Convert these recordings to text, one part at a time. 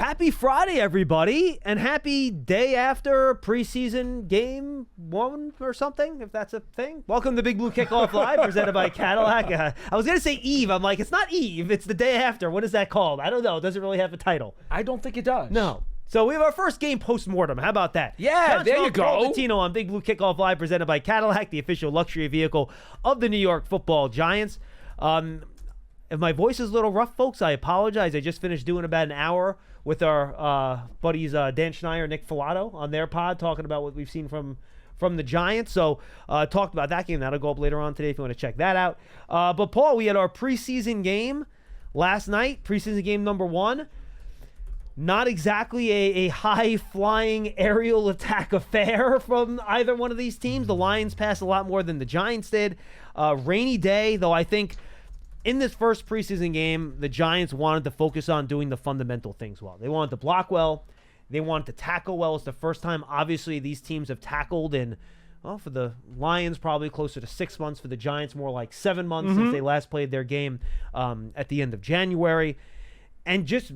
Happy Friday, everybody, and happy day after preseason game 1 or something, if that's a thing. Welcome to Big Blue Kickoff Live, presented by Cadillac. I was going to say Eve. I'm like, it's not Eve. It's the day after. What is that called? I don't know. It doesn't really have a title. I don't think it does. No. So we have our first game post-mortem. How about that? Yeah, there you go. Paul Dottino on Big Blue Kickoff Live, presented by Cadillac, the official luxury vehicle of the New York Football Giants. If my voice is a little rough, folks, I apologize. I just finished doing about an hour with our buddies Dan Schneider, Nick Filato on their pod, talking about what we've seen from the Giants. So talked about that game. That'll go up later on today if you want to check that out. But, Paul, we had our preseason game last night, preseason game number 1. Not exactly a high-flying aerial attack affair from either one of these teams. The Lions passed a lot more than the Giants did. Rainy day, though I think in this first preseason game, the Giants wanted to focus on doing the fundamental things well. They wanted to block well. They wanted to tackle well. It's the first time, obviously, these teams have tackled in, well, for the Lions, probably closer to 6 months. For the Giants, more like 7 months since they last played their game at the end of January. And just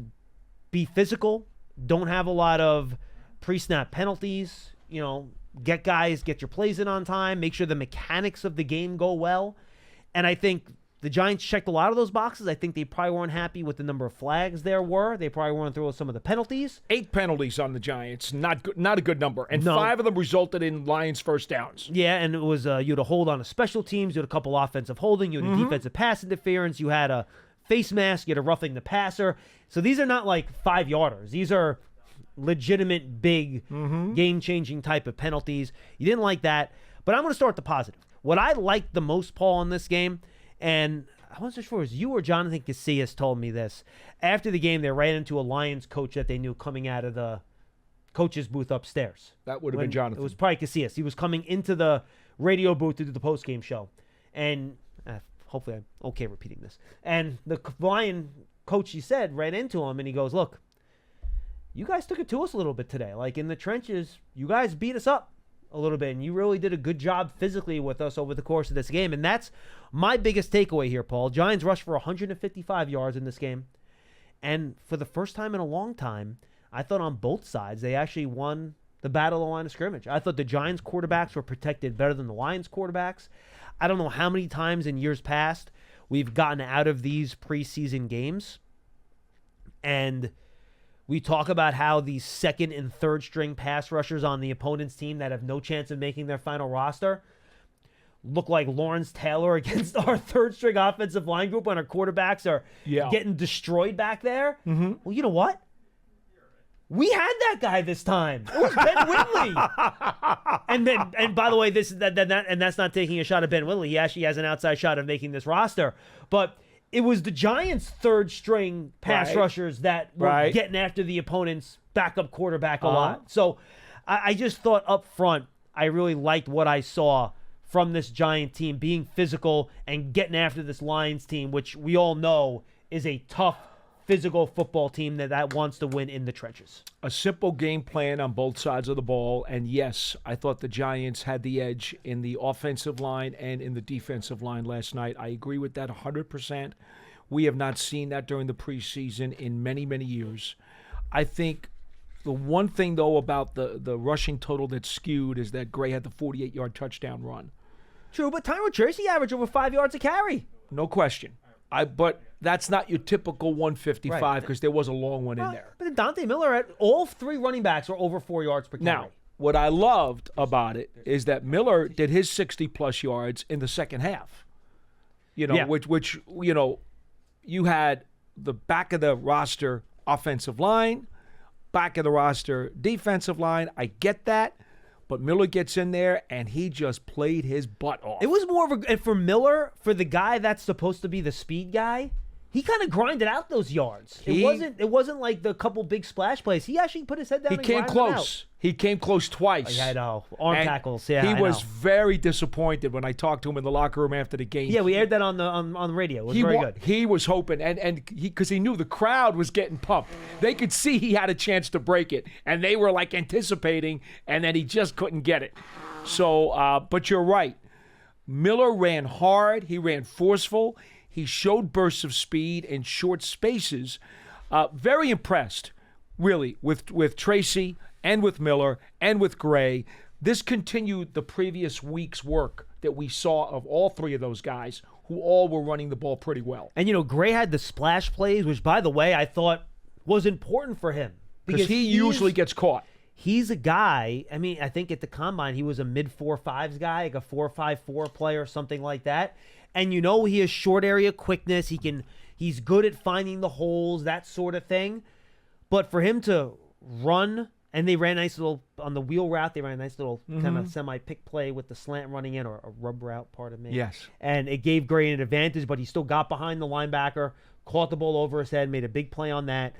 be physical. Don't have a lot of pre-snap penalties. You know, get your plays in on time. Make sure the mechanics of the game go well. And I think the Giants checked a lot of those boxes. I think they probably weren't happy with the number of flags there were. They probably weren't through some of the penalties. 8 penalties on the Giants. Not a good number. And 5 of them resulted in Lions first downs. Yeah, and it was you had a hold on a special teams. You had a couple offensive holding. You had a defensive pass interference. You had a face mask. You had a roughing the passer. So these are not like 5-yarders. These are legitimate, big, game-changing type of penalties. You didn't like that. But I'm going to start with the positive. What I liked the most, Paul, in this game, and I wasn't sure if it was you or Jonathan Casillas told me this. After the game, they ran into a Lions coach that they knew coming out of the coach's booth upstairs. That would have been Jonathan. It was probably Casillas. He was coming into the radio booth to do the postgame show. And hopefully I'm okay repeating this. And the Lion coach, he said, ran into him, and he goes, look, you guys took it to us a little bit today. Like in the trenches, you guys beat us up a little bit, and you really did a good job physically with us over the course of this game. And that's my biggest takeaway here, Paul. Giants rushed for 155 yards in this game. And for the first time in a long time, I thought on both sides they actually won the battle of the line of scrimmage. I thought the Giants quarterbacks were protected better than the Lions quarterbacks. I don't know how many times in years past we've gotten out of these preseason games and we talk about how these second and third string pass rushers on the opponent's team that have no chance of making their final roster look like Lawrence Taylor against our third string offensive line group when our quarterbacks are getting destroyed back there. Well, you know what? We had that guy this time. It was Ben Whitley. and by the way, that's not taking a shot at Ben Whitley. He actually has an outside shot of making this roster. But it was the Giants' third string pass rushers that were getting after the opponent's backup quarterback a lot. So I just thought up front, I really liked what I saw from this Giant team being physical and getting after this Lions team, which we all know is a tough, physical football team that wants to win in the trenches. A simple game plan on both sides of the ball, and yes, I thought the Giants had the edge in the offensive line and in the defensive line last night. I agree with that 100%. We have not seen that during the preseason in many, many years. I think the one thing, though, about the rushing total that's skewed is that Gray had the 48-yard touchdown run. True, but Tyrone Tracy averaged over 5 yards a carry. No question. But that's not your typical 155 because there was a long one in there. But Dante Miller, all 3 running backs are over 4 yards per carry. Now, what I loved about it is that Miller did his 60-plus yards in the second half. Which you had the back of the roster offensive line, back of the roster defensive line. I get that. But Miller gets in there, and he just played his butt off. It was more of and for Miller, for the guy that's supposed to be the speed guy, he kind of grinded out those yards. It wasn't like the couple big splash plays. He actually put his head down and grinded close. Them out. He came close twice. I know. Arm tackles. Yeah, he was very disappointed when I talked to him in the locker room after the game. Yeah, we aired that on the radio. It was very good. He was hoping, and because he knew the crowd was getting pumped. They could see he had a chance to break it, and they were like anticipating, and then he just couldn't get it. So, but you're right. Miller ran hard. He ran forceful. He showed bursts of speed in short spaces. Very impressed really, with Tracy and with Miller and with Gray. This continued the previous week's work that we saw of all three of those guys, who all were running the ball pretty well. And, Gray had the splash plays, which, by the way, I thought was important for him. Because he usually gets caught. He's a guy, I think at the Combine, he was a mid-4.5s guy, like a 4.54 player, something like that. And he has short area quickness. He's good at finding the holes, that sort of thing. But for him to run, and they ran a nice little, on the wheel route, they ran a nice little kind of semi-pick play with the slant running in, or a rub route, pardon me. Yes. And it gave Gray an advantage, but he still got behind the linebacker, caught the ball over his head, made a big play on that.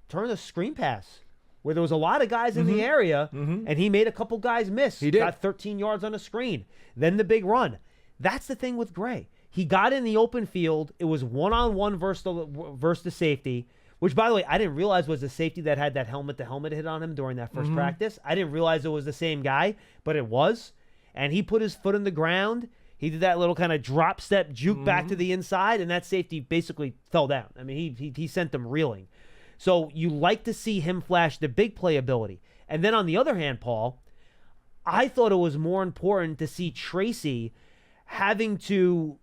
Turned a screen pass where there was a lot of guys in the area, and he made a couple guys miss. He did. Got 13 yards on a screen. Then the big run. That's the thing with Gray. He got in the open field. It was one-on-one versus the safety, which, by the way, I didn't realize was the safety that had that helmet-to-helmet hit on him during that first practice. I didn't realize it was the same guy, but it was. And he put his foot in the ground. He did that little kind of drop step juke back to the inside, and that safety basically fell down. He sent them reeling. So you like to see him flash the big play ability. And then on the other hand, Paul, I thought it was more important to see Tracy having to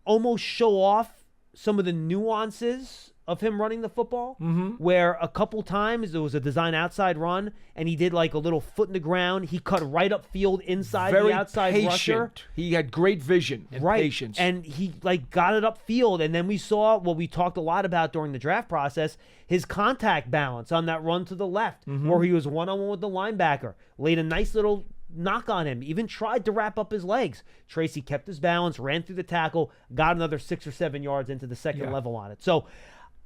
almost show off some of the nuances of him running the football, where a couple times there was a design outside run, and he did like a little foot in the ground. He cut right up field inside the outside rusher. He had great vision and patience. And he got it up field, and then we saw what we talked a lot about during the draft process, his contact balance on that run to the left, where he was one-on-one with the linebacker, laid a nice little knock on him, even tried to wrap up his legs. Tracy kept his balance, ran through the tackle, got another 6 or 7 yards into the second level on it. So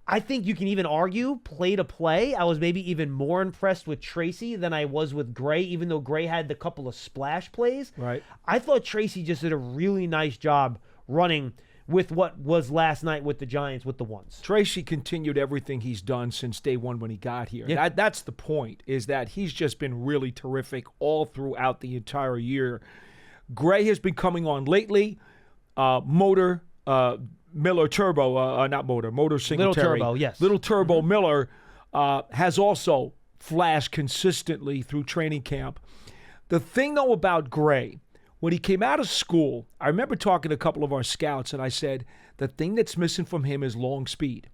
I think you can even argue play to play. I was maybe even more impressed with Tracy than I was with Gray, even though Gray had the couple of splash plays. Right. I thought Tracy just did a really nice job running with what was last night with the Giants with the ones. Tracy continued everything he's done since day one when he got here. Yeah. That's the point, is that he's just been really terrific all throughout the entire year. Gray has been coming on lately. Miller Turbo, not Motor Singletary. Little Turbo, yes. Little Turbo Miller has also flashed consistently through training camp. The thing, though, about Gray, when he came out of school, I remember talking to a couple of our scouts, and I said, the thing that's missing from him is long speed.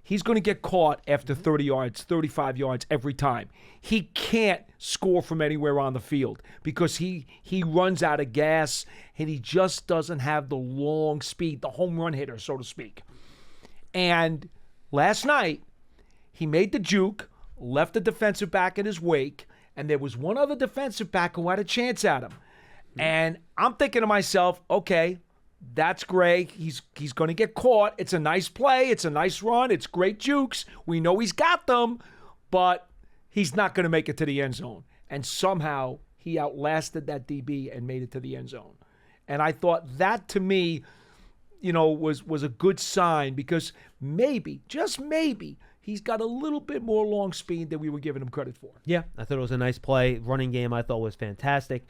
He's going to get caught after 30 yards, 35 yards every time. He can't score from anywhere on the field because he runs out of gas, and he just doesn't have the long speed, the home run hitter, so to speak. And last night, he made the juke, left the defensive back in his wake, and there was one other defensive back who had a chance at him. And I'm thinking to myself, okay, that's Gray. He's going to get caught. It's a nice play. It's a nice run. It's great jukes. We know he's got them, but he's not going to make it to the end zone. And somehow he outlasted that DB and made it to the end zone. And I thought that, to me, was a good sign, because maybe, just maybe, he's got a little bit more long speed than we were giving him credit for. Yeah, I thought it was a nice play. Running game I thought was fantastic.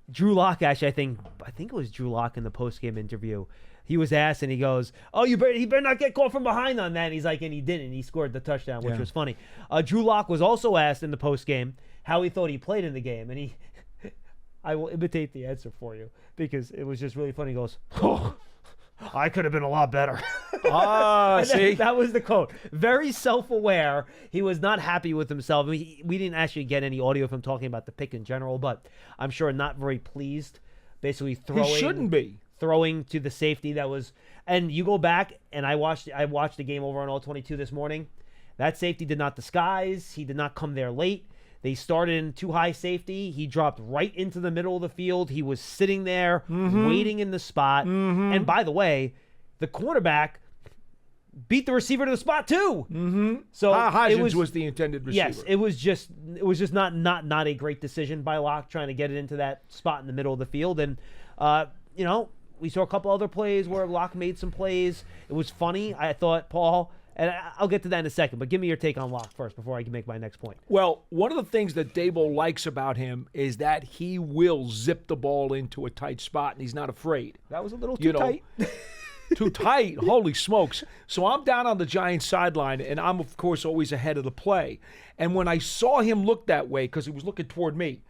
Drew Lock, actually, I think it was Drew Lock in the post-game interview. He was asked, and he goes, he better not get caught from behind on that. And he's like, and he didn't. He scored the touchdown, which was funny. Drew Lock was also asked in the post-game how he thought he played in the game. And I will imitate the answer for you, because it was just really funny. He goes, I could have been a lot better. See? That was the quote. Very self-aware. He was not happy with himself. We didn't actually get any audio of him talking about the pick in general, but I'm sure not very pleased. Basically throwing. He shouldn't be. Throwing to the safety that was. And you go back, and I watched the game over on All-22 this morning. That safety did not disguise. He did not come there late. They started in too high safety. He dropped right into the middle of the field. He was sitting there waiting in the spot. And by the way, the cornerback beat the receiver to the spot too. So Hodgins was the intended receiver. Yes, it was just not a great decision by Locke trying to get it into that spot in the middle of the field. And we saw a couple other plays where Locke made some plays. It was funny, I thought, Paul. And I'll get to that in a second, but give me your take on Locke first before I can make my next point. Well, one of the things that Dabo likes about him is that he will zip the ball into a tight spot, and he's not afraid. That was a little too tight. Too tight. Holy smokes. So I'm down on the Giants sideline, and I'm, of course, always ahead of the play. And when I saw him look that way, because he was looking toward me,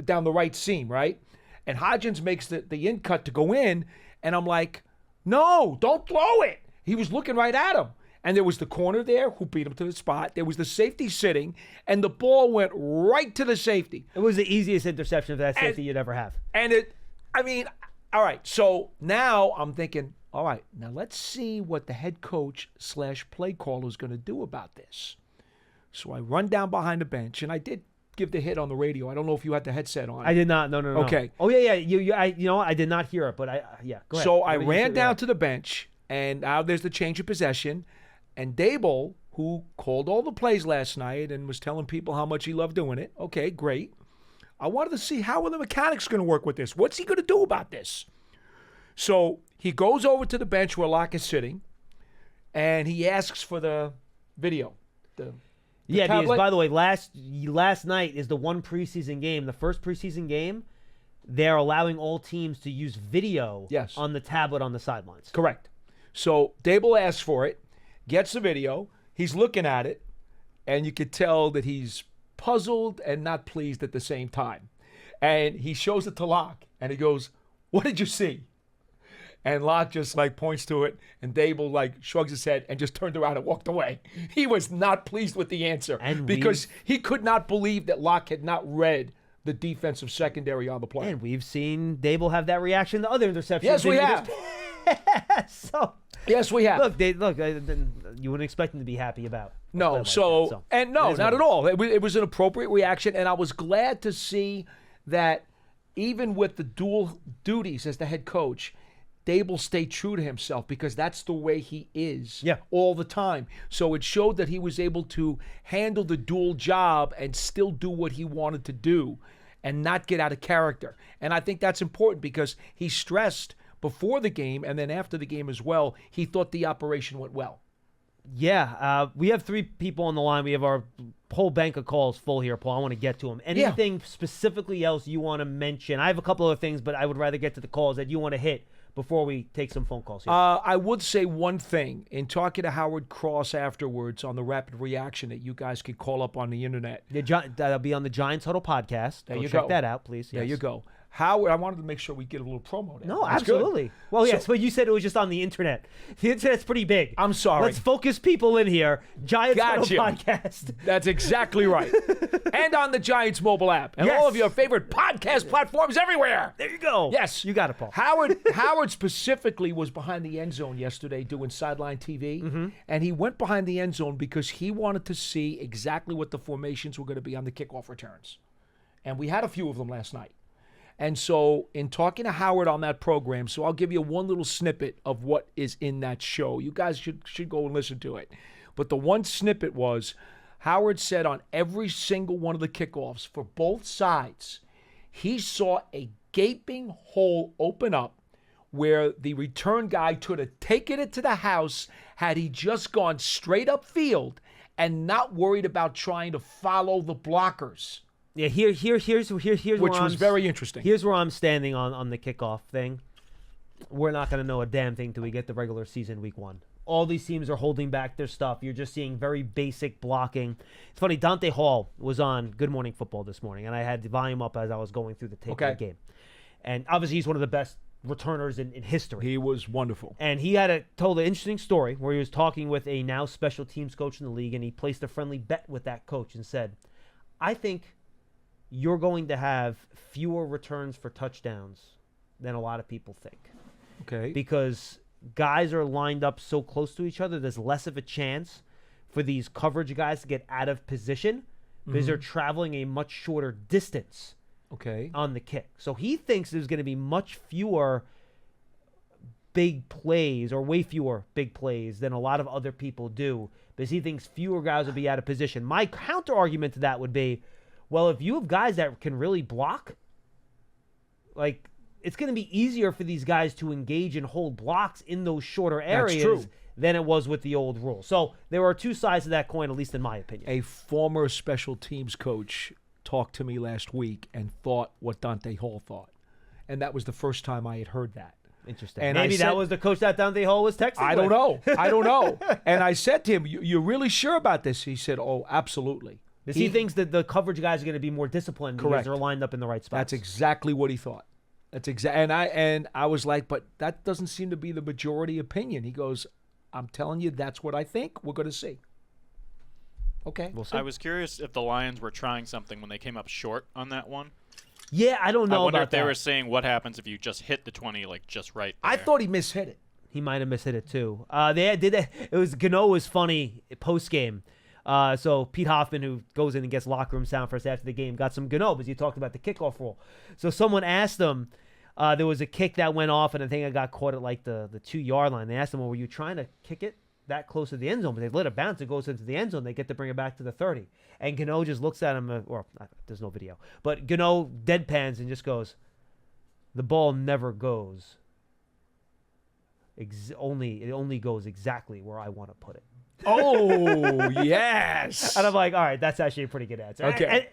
down the right seam, right? And Hodgins makes the in cut to go in, and I'm like, no, don't throw it. He was looking right at him. And there was the corner there who beat him to the spot. There was the safety sitting, and the ball went right to the safety. It was the easiest interception of that safety you'd ever have. And all right, so now I'm thinking, all right, now let's see what the head coach / play caller is going to do about this. So I run down behind the bench, and I did give the hit on the radio. I don't know if you had the headset on. I did not. No. Okay. Oh, yeah. I did not hear it, but go ahead. So I ran down to the bench, and now there's the change of possession. And Dable, who called all the plays last night and was telling people how much he loved doing it. Okay, great. I wanted to see how are the mechanics going to work with this. What's he going to do about this? So he goes over to the bench where Locke is sitting, and he asks for the video. Because, by the way, last night is the one preseason game. The first preseason game, they're allowing all teams to use video on the tablet on the sidelines. Correct. So Dable asks for it. Gets the video, he's looking at it, and you could tell that he's puzzled and not pleased at the same time. And he shows it to Locke, and he goes, "What did you see?" And Locke just points to it, and Dable shrugs his head and just turned around and walked away. He was not pleased with the answer because he could not believe that Locke had not read the defensive secondary on the play. And we've seen Dable have that reaction to other interceptions. Yes, we have. Yes, we have. Look, you wouldn't expect him to be happy about. No, not at all. It was an appropriate reaction, and I was glad to see that even with the dual duties as the head coach, Dable stayed true to himself because that's the way he is all the time. So it showed that he was able to handle the dual job and still do what he wanted to do and not get out of character. And I think that's important because he stressed before the game and then after the game as well, he thought the operation went well. Yeah, we have 3 people on the line. We have our whole bank of calls full here, Paul. I want to get to them. Anything specifically else you want to mention? I have a couple other things, but I would rather get to the calls that you want to hit before we take some phone calls here. I would say one thing. In talking to Howard Cross afterwards on the rapid reaction that you guys can call up on the internet. That'll be on the Giants Huddle podcast. Check that out, please. There you go. Howard, I wanted to make sure we get a little promo there. No, absolutely. Good. Well, yes, but you said it was just on the internet. The internet's pretty big. I'm sorry. Let's focus people in here. Giants Huddle podcast. That's exactly right. And on the Giants mobile app. And all of your favorite podcast platforms everywhere. There you go. Yes. You got it, Paul. Howard specifically was behind the end zone yesterday doing sideline TV. Mm-hmm. And he went behind the end zone because he wanted to see exactly what the formations were going to be on the kickoff returns. And we had a few of them last night. And so in talking to Howard on that program, so I'll give you one little snippet of what is in that show. You guys should go and listen to it. But the one snippet was Howard said on every single one of the kickoffs for both sides, he saw a gaping hole open up where the return guy could have taken it to the house had he just gone straight up field and not worried about trying to follow the blockers. Yeah, here's which was very interesting. Here's where I'm standing on the kickoff thing. We're not going to know a damn thing till we get the regular season week 1. All these teams are holding back their stuff. You're just seeing very basic blocking. It's funny, Dante Hall was on Good Morning Football this morning, and I had the volume up as I was going through the tape of the game. And obviously he's one of the best returners in history. He was wonderful. And he told an interesting story where he was talking with a now special teams coach in the league, and he placed a friendly bet with that coach and said, I think you're going to have fewer returns for touchdowns than a lot of people think. Okay. Because guys are lined up so close to each other, there's less of a chance for these coverage guys to get out of position because they're traveling a much shorter distance on the kick. So he thinks there's going to be much fewer big plays or way fewer big plays than a lot of other people do because he thinks fewer guys will be out of position. My counter argument to that would be, well, if you have guys that can really block, it's going to be easier for these guys to engage and hold blocks in those shorter areas than it was with the old rule. So there are 2 sides to that coin, at least in my opinion. A former special teams coach talked to me last week and thought what Dante Hall thought. And that was the first time I had heard that. Interesting. And Maybe that was the coach that Dante Hall was texting I with. don't know. And I said to him, "You're really sure about this?" He said, "Oh, absolutely." Because he thinks that the coverage guys are going to be more disciplined because Correct. they're lined up in the right spots. That's exactly what he thought. That's and I was like, but that doesn't seem to be the majority opinion. He goes, "I'm telling you, that's what I think. We're going to see." Okay, We'll see. I was curious if the Lions were trying something when they came up short on that one. Yeah, I don't know I wonder about if they that. were saying what happens if you just hit the 20 like just right there. I thought he mishit it. He might have mishit it too. They did that. It was Gano was funny post game. So Pete Hoffman, who goes in and gets locker room sound for us after the game, got some Gano because he talked about the kickoff rule. So someone asked him, there was a kick that went off, and I think I got caught at like the 2-yard line. They asked him, well, were you trying to kick it that close to the end zone? But they let it bounce. It goes into the end zone. They get to bring it back to the 30. And Gano just looks at him, there's no video, but Gano deadpans and just goes, the ball never goes. It only goes exactly where I want to put it. Oh, yes. And I'm like, all right, that's actually a pretty good answer. Okay.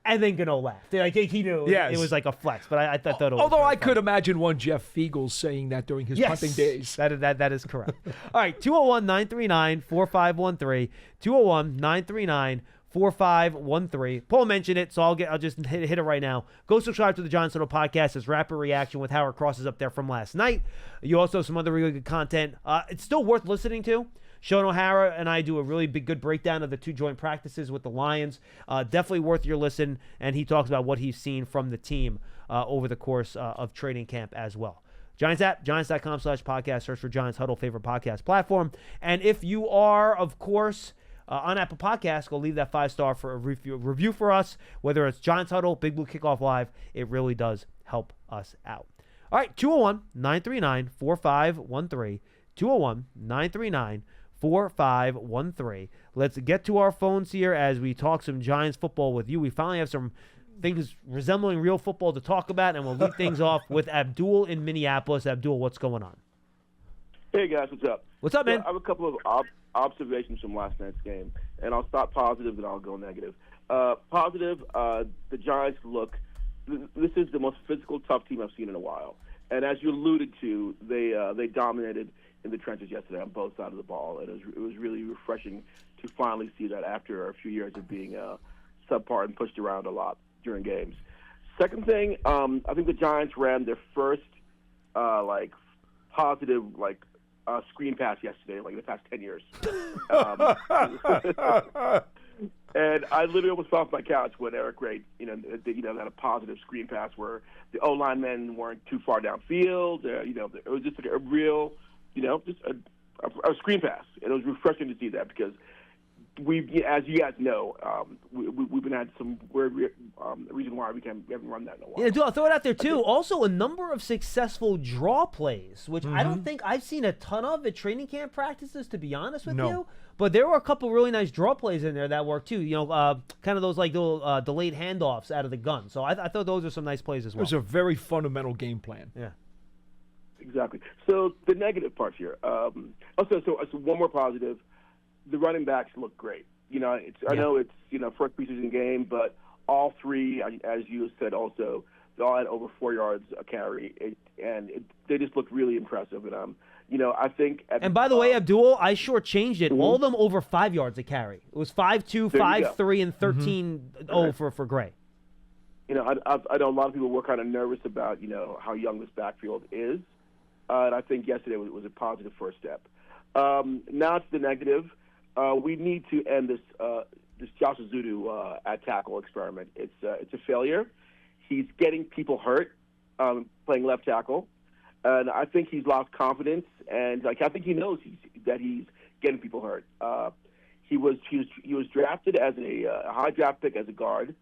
And then Gano laughed. Like he knew Yes. it was like a flex, but I thought it was Although very I could funny. imagine one Jeff Fiegel saying that during his punting days. That is correct. All right, 201-939-4513. 201-939-4513. Paul mentioned it, so I'll just hit it right now. Go subscribe to the John Soto podcast. It's rapid reaction with Howard Cross is up there from last night. You also have some other really good content. It's still worth listening to. Sean O'Hara and I do a really good breakdown of the 2 joint practices with the Lions. Definitely worth your listen, and he talks about what he's seen from the team over the course of training camp as well. Giants app, giants.com/podcast. Search for Giants Huddle, favorite podcast platform. And if you are, of course, on Apple Podcasts, go leave that 5-star for a review for us. Whether it's Giants Huddle, Big Blue Kickoff Live, it really does help us out. All right, 201-939-4513. 201-939-4513. Let's get to our phones here as we talk some Giants football with you. We finally have some things resembling real football to talk about, and we'll lead things off with Abdul in Minneapolis. Abdul, what's going on? Hey, guys, what's up? What's up, man? I have a couple of observations from last night's game, and I'll start positive, then I'll go negative. Positive, the Giants look – this is the most physical, tough team I've seen in a while. And as you alluded to, they dominated in the trenches yesterday on both sides of the ball, and it was really refreshing to finally see that after a few years of being subpar and pushed around a lot during games. Second thing, I think the Giants ran their first positive screen pass yesterday, like in the past 10 years. And I literally almost fell off my couch when Eric Gray, had a positive screen pass where the O-line men weren't too far downfield. It was just like a real, just a screen pass. And it was refreshing to see that because as you guys know, we've been had some weird reason why we haven't run that in a while. Yeah, dude, I'll throw it out there too. Also, a number of successful draw plays, which I don't think I've seen a ton of at training camp practices, to be honest with you. But there were a couple really nice draw plays in there that worked too. Kind of those like little delayed handoffs out of the gun. So I thought those are some nice plays as well. It was a very fundamental game plan. Yeah. Exactly. So the negative part here. So one more positive. The running backs look great. I know it's first preseason game, but all 3, as you said, also they all had over 4 yards a carry, they just looked really impressive. And I think. And by the way, Abdul, I shortchanged it. All of them over 5 yards a carry. It was 5.2, 5.3, and 13.0 for Gray. I know a lot of people were kind of nervous about how young this backfield is, and I think yesterday was a positive first step. Now it's the negative. We need to end this Josh Azudu at tackle experiment. It's a failure. He's getting people hurt playing left tackle, and I think he's lost confidence. And I think he knows that he's getting people hurt. He was drafted as a high draft pick as a guard.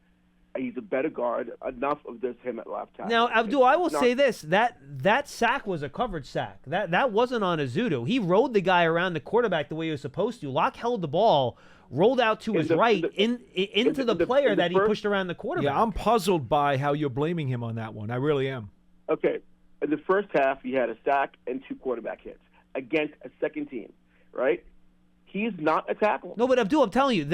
He's a better guard. Enough of this him at left tackle. Now, Abdul, I will say this: that sack was a coverage sack. That wasn't on Azudu. He rode the guy around the quarterback the way he was supposed to. Locke held the ball, rolled out to his right into the player that he pushed around the quarterback. Yeah, I'm puzzled by how you're blaming him on that one. I really am. Okay, in the first half, he had a sack and 2 quarterback hits against a second team, right? He's not a tackle. No, but Abdul, I'm telling you,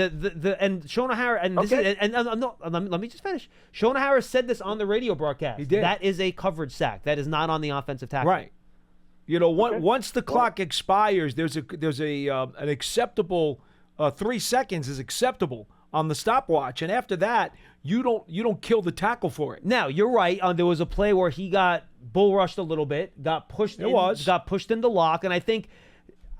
and Sean O'Hara, and this is, and I'm not, let me just finish. Sean O'Hara said this on the radio broadcast. He did. That is a coverage sack. That is not on the offensive tackle. Right. You know, once the clock expires, there's an acceptable 3 seconds is acceptable on the stopwatch, and after that, you don't kill the tackle for it. Now you're right. There was a play where he got bull rushed a little bit, got pushed into Locke, and I think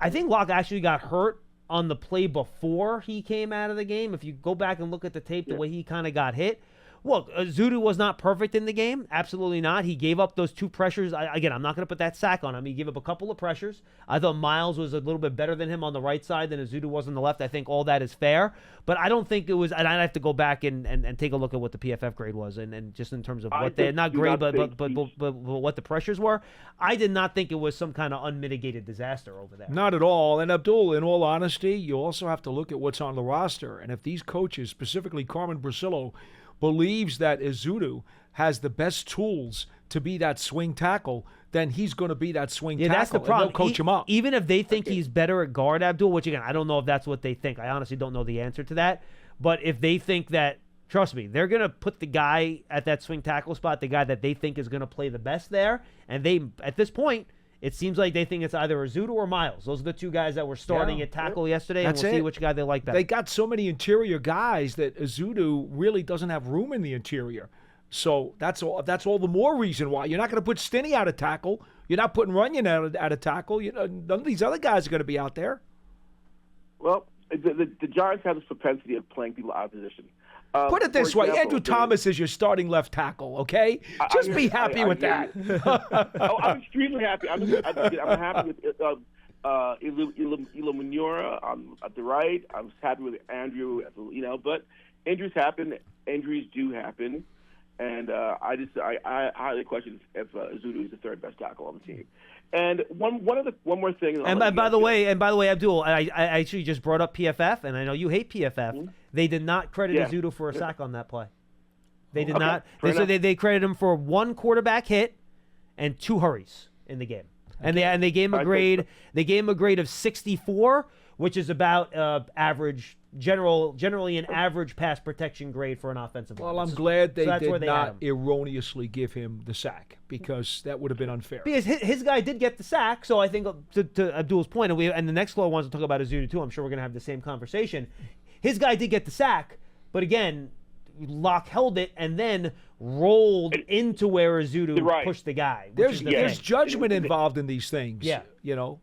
Locke actually got hurt on the play before he came out of the game. If you go back and look at the tape, the way he kind of got hit. Look, Zudu was not perfect in the game. Absolutely not. He gave up those 2 pressures. Again, I'm not going to put that sack on him. He gave up a couple of pressures. I thought Miles was a little bit better than him on the right side than Zudu was on the left. I think all that is fair. But I don't think it was – and I'd have to go back and take a look at what the PFF grade was and just in terms of what they – not grade, but what the pressures were. I did not think it was some kind of unmitigated disaster over there. Not at all. And, Abdul, in all honesty, you also have to look at what's on the roster. And if these coaches, specifically Carmen Brasillo, believes that Ezeudu has the best tools to be that swing tackle, then he's going to be that swing tackle. That's the problem. And they'll coach him up. Even if they think he's better at guard, Abdul, which again, I don't know if that's what they think. I honestly don't know the answer to that. But if they think that, trust me, they're going to put the guy at that swing tackle spot, the guy that they think is going to play the best there. And they, at this point, it seems like they think it's either Ezeudu or Miles. Those are the 2 guys that were starting at tackle yesterday, and we'll see which guy they like better. They got so many interior guys that Ezeudu really doesn't have room in the interior. So that's all the more reason why. You're not going to put Stinney out of tackle. You're not putting Runyon out of tackle. None of these other guys are going to be out there. Well, the Giants have this propensity of playing people out of position. Put it this way, Andrew Thomas is your starting left tackle, okay? Just be happy with that. I'm extremely happy. I'm happy with Illuminura at the right. I'm happy with Andrew, but injuries happen. Injuries do happen. And I highly question if Ezeudu is the 3rd best tackle on the team. And one more thing. And by the way, Abdul, I actually just brought up PFF, and I know you hate PFF. Mm-hmm. They did not credit Ezeudu for a sack on that play. They did not. They credited him for 1 quarterback hit and 2 hurries in the game. And they gave him a grade. They gave him a grade of 64, which is about average. Generally an average pass protection grade for an offensive line. Well, I'm glad they did not erroneously give him the sack, because that would have been unfair. Because his guy did get the sack, so I think to Abdul's point, and the next caller wants to talk about Ezeudu too. I'm sure we're going to have the same conversation. His guy did get the sack, but again, Locke held it and then rolled into where Ezeudu pushed the guy. There's judgment involved in these things. Yeah.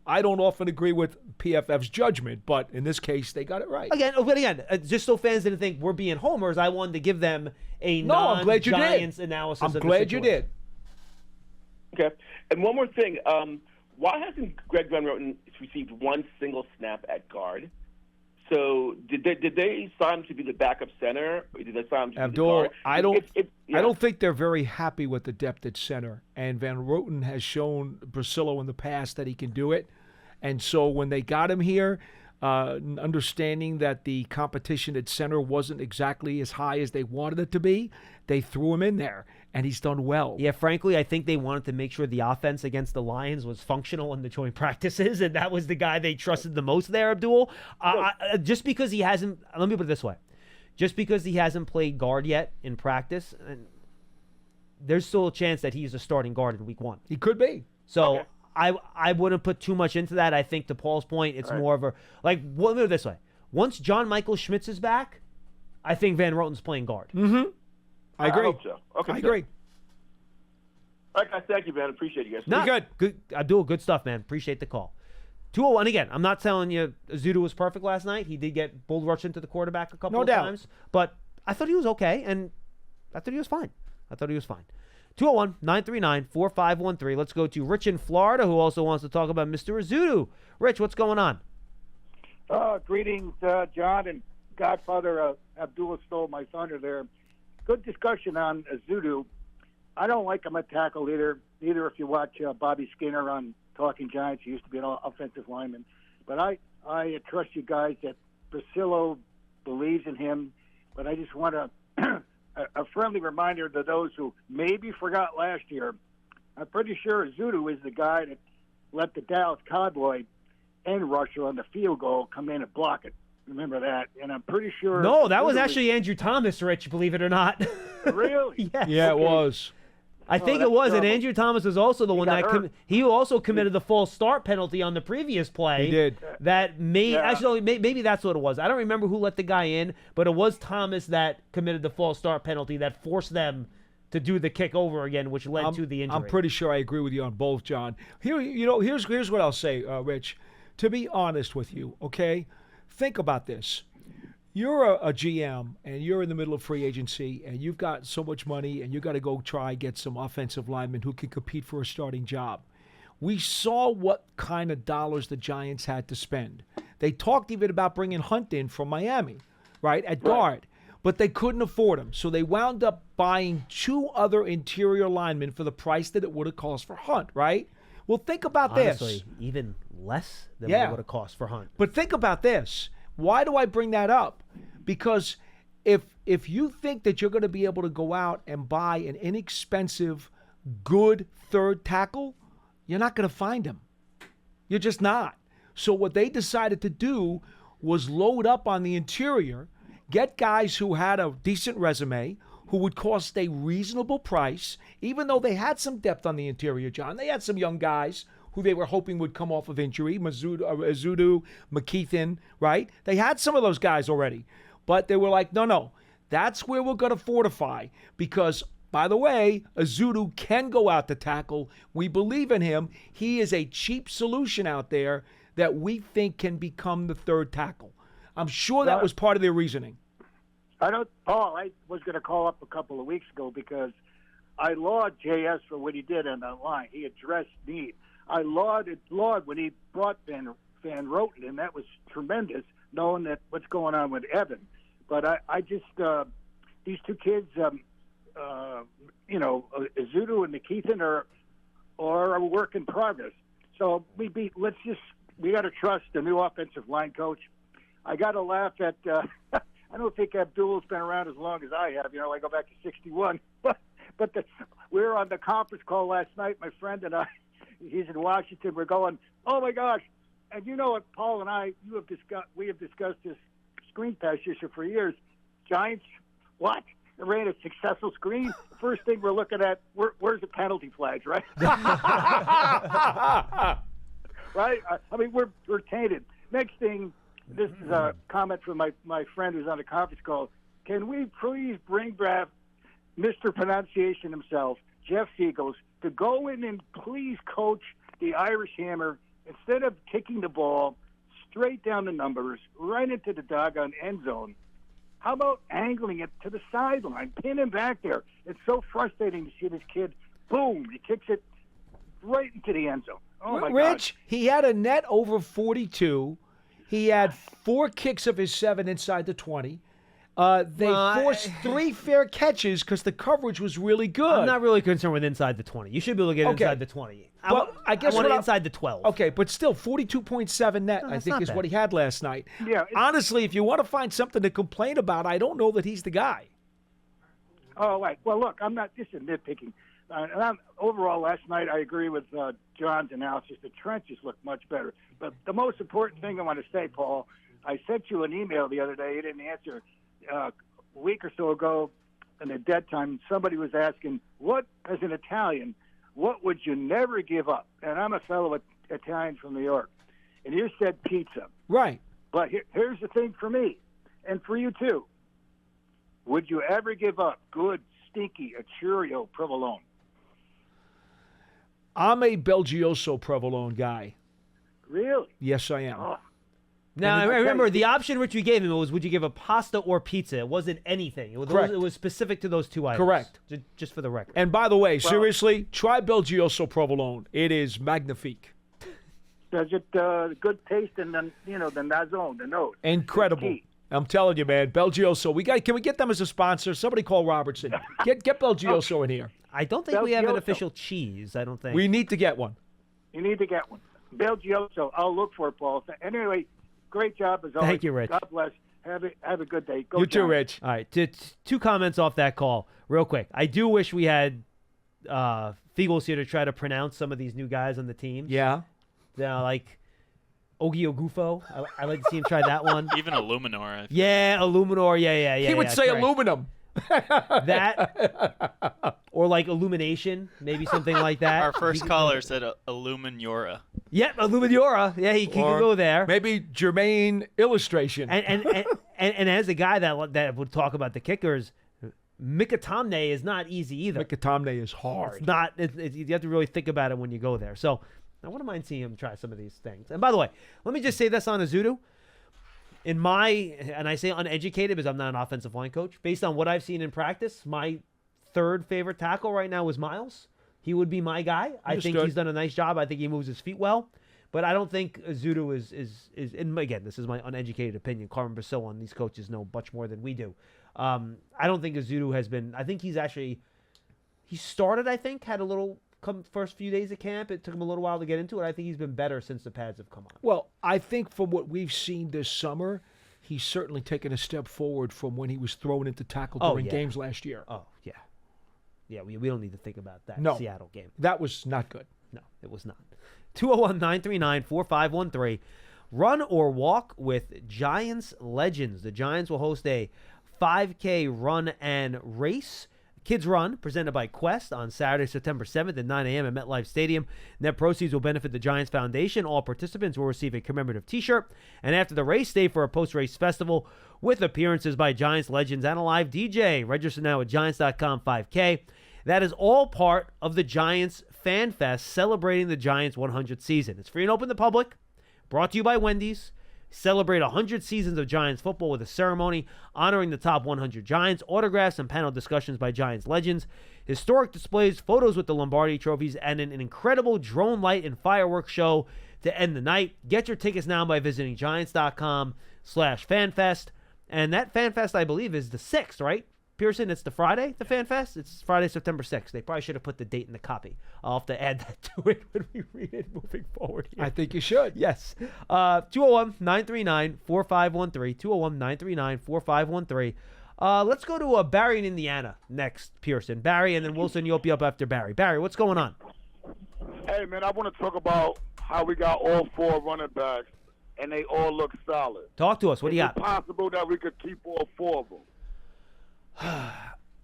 I don't often agree with PFF's judgment, but in this case, they got it right. Again, just so fans didn't think we're being homers, I wanted to give them a non-Giants analysis. I'm glad you did. Okay. And one more thing. Why hasn't Greg Van Roten received 1 single snap at guard? So did they sign him to be the backup center, or did they sign him to Abdul, be the guard? I don't think they're very happy with the depth at center, and Van Roten has shown Brasillo in the past that he can do it. And so when they got him here, understanding that the competition at center wasn't exactly as high as they wanted it to be, they threw him in there, and he's done well. Yeah, frankly, I think they wanted to make sure the offense against the Lions was functional in the joint practices, and that was the guy they trusted the most there, Abdul. Just because he hasn't – let me put it this way. Just because he hasn't played guard yet in practice, there's still a chance that he's a starting guard in week 1. He could be. So I wouldn't put too much into that. I think to Paul's point, it's more of a – let me put it this way. Once John Michael Schmitz is back, I think Van Roten's playing guard. Mm-hmm. I agree. I hope so. Okay, I agree. All right, guys. Thank you, man. Appreciate you guys. No, good. Abdul, good stuff, man. Appreciate the call. 201 again. I'm not telling you Ezeudu was perfect last night. He did get bull rushed into the quarterback a couple of times. But I thought he was okay, and I thought he was fine. 201-939-4513. Let's go to Rich in Florida, who also wants to talk about Mr. Ezeudu. Rich, what's going on? Greetings, John and Godfather Abdullah stole my thunder there. Good discussion on Ezeudu. I don't like him at tackle either if you watch Bobby Skinner on Talking Giants. He used to be an offensive lineman. But I trust you guys that Brasillo believes in him. But I just want a friendly reminder to those who maybe forgot last year. I'm pretty sure Ezeudu is the guy that let the Dallas Cowboy end rusher on the field goal come in and block it. Remember that? And I'm pretty sure... No, that was actually Andrew Thomas, Rich, believe it or not. Really? Yes. Yeah, it was. I think that's it was, and terrible. Andrew Thomas was also the one got that hurt. he also committed the false start penalty on the previous play. He did. That made Yeah. actually maybe that's what it was. I don't remember who let the guy in, but it was Thomas that committed the false start penalty that forced them to do the kick over again, which led to the injury. I'm pretty sure I agree with you on both, John. Here's what I'll say, Rich. To be honest with you, okay, think about this. You're a GM and you're in the middle of free agency and you've got so much money and you got to go try and get some offensive linemen who can compete for a starting job. We saw what kind of dollars the Giants had to spend. They talked even about bringing Hunt in from Miami, right, at guard, but they couldn't afford him. So they wound up buying 2 other interior linemen for the price that it would have cost for Hunt, right? Well, think about Honestly, this. even less than Yeah. what it would have cost for Hunt. But think about this. Why do I bring that up? Because if you think that you're going to be able to go out and buy an inexpensive, good third tackle, you're not going to find him. You're just not. So what they decided to do was load up on the interior, get guys who had a decent resume, who would cost a reasonable price, even though they had some depth on the interior, John. They had some young guys who they were hoping would come off of injury, Azudu, McKeithen, right? They had some of those guys already. But they were like, no, that's where we're going to fortify because, by the way, Azudu can go out to tackle. We believe in him. He is a cheap solution out there that we think can become the third tackle. I'm sure that was part of their reasoning. Paul, I was going to call up a couple of weeks ago because I laud JS for what he did on that line. He addressed need. I laud when he brought Van Roten, and that was tremendous, knowing that what's going on with Evan. But I just these 2 kids, Azudu and McKeithen are a work in progress. So we got to trust the new offensive line coach. I got to laugh at. I don't think Abdul's been around as long as I have. I go back to '61. But we were on the conference call last night, my friend and I. He's in Washington. We're going, oh my gosh! And you know what, Paul and I, we have discussed this screen pass issue for years. Giants, what? They ran a successful screen. First thing we're looking at, where's the penalty flags, right? Right? I mean, we're tainted. Next thing, this is a comment from my friend who's on the conference call. Can we please bring back Mr. Pronunciation himself, Jeff Siegels, to go in and please coach the Irish Hammer instead of kicking the ball straight down the numbers, right into the doggone end zone. How about angling it to the sideline, pin him back there? It's so frustrating to see this kid, boom, he kicks it right into the end zone. Oh, my God. Rich, he had a net over 42. He had 4 kicks of his 7 inside the 20. They forced 3 fair catches because the coverage was really good. I'm not really concerned with inside the 20. You should be able to get inside the 20. But I guess I want it inside the 12. Okay, but still, 42.7 net, I think, not is bad. what he had last night. Yeah, Honestly, if you want to find something to complain about, I don't know that he's the guy. Oh, right. Well, look, I'm not just nitpicking. Overall, last night, I agree with John's analysis. The trenches look much better. But the most important thing I want to say, Paul, I sent you an email the other day. You didn't answer. A week or so ago, in a dead time, somebody was asking, what, as an Italian, what would you never give up? And I'm a fellow Italian from New York. And you said pizza. Right. But here's the thing for me, and for you too. Would you ever give up good, stinky, Achurio provolone? I'm a Belgioso provolone guy. Really? Yes, I am. Oh, Now, And I I remember tell you- the option Rich we gave him was, would you give a pasta or pizza? It wasn't anything. Correct. It was specific to those 2 items. Correct. Just for the record. And by the way, seriously, try Belgioso provolone. It is magnifique. does it good taste and then the nazone, the nose? Incredible. Key. I'm telling you, man. Belgioso. Can we get them as a sponsor? Somebody call Robertson. Get Belgioso in here. I don't think we have an Belgioso. official cheese. I don't think. We need to get one. You need to get one. Belgioso. I'll look for it, Paul. Anyway, great job as always. Thank you, Rich. God bless. Have a good day. Go You too, Giants. Rich. All right, 2 comments off that call, real quick. I do wish we had Fiegels here to try to pronounce some of these new guys on the team. Yeah. Like Ogi Ogufo. I like to see him try that one. Even Illuminor. Yeah, Illuminor. Yeah. He would say correct. aluminum. That or like Illumination, maybe something like that. Our first caller said Illuminora. Yep, Illuminora. Yeah, he can go there. Maybe Jermaine Illustration. And as a guy that would talk about the kickers, Mikatamne is not easy either. Mikatamne is hard. It's not. You have to really think about it when you go there. So I wouldn't mind seeing him try some of these things. And by the way, let me just say this on Azudu. And I say uneducated because I'm not an offensive line coach. Based on what I've seen in practice, my third favorite tackle right now is Miles. He would be my guy. I think he's done a nice job. I think he moves his feet well. But I don't think Azudu is and again, this is my uneducated opinion. Carmen Basil and these coaches know much more than we do. I don't think Azudu has been. I think he started, had a little first few days of camp. It took him a little while to get into it. I think he's been better since the pads have come on. Well, I think from what we've seen this summer, he's certainly taken a step forward from when he was thrown into tackle during games last year. Oh, yeah. Yeah, we don't need to think about that Seattle game. That was not good. No, it was not. 201-939-4513. Run or walk with Giants legends. The Giants will host a 5K run and race. Kids Run, presented by Quest on Saturday, September 7th at 9 a.m. at MetLife Stadium. Net proceeds will benefit the Giants Foundation. All participants will receive a commemorative T-shirt. And after the race, stay for a post-race festival with appearances by Giants legends and a live DJ. Register now at Giants.com 5K. That is all part of the Giants Fan Fest celebrating the Giants' 100th season. It's free and open to the public. Brought to you by Wendy's. Celebrate 100 seasons of Giants football with a ceremony honoring the top 100 Giants, autographs and panel discussions by Giants legends, historic displays, photos with the Lombardi trophies, and an incredible drone light and fireworks show to end the night. Get your tickets now by visiting Giants.com/FanFest. And that FanFest, I believe, is the 6th, right? Pearson, it's the Friday, the Fan Fest? It's Friday, September 6th. They probably should have put the date in the copy. I'll have to add that to it when we read it moving forward here. I think you should. Yes. 201-939-4513. 201-939-4513. Let's go to Barry in Indiana next, Pearson. Barry, and then Wilson, you'll be up after Barry. Barry, what's going on? Hey, man, I want to talk about how we got all four running backs, and they all look solid. Talk to us. What do you got? Is it possible that we could keep all four of them?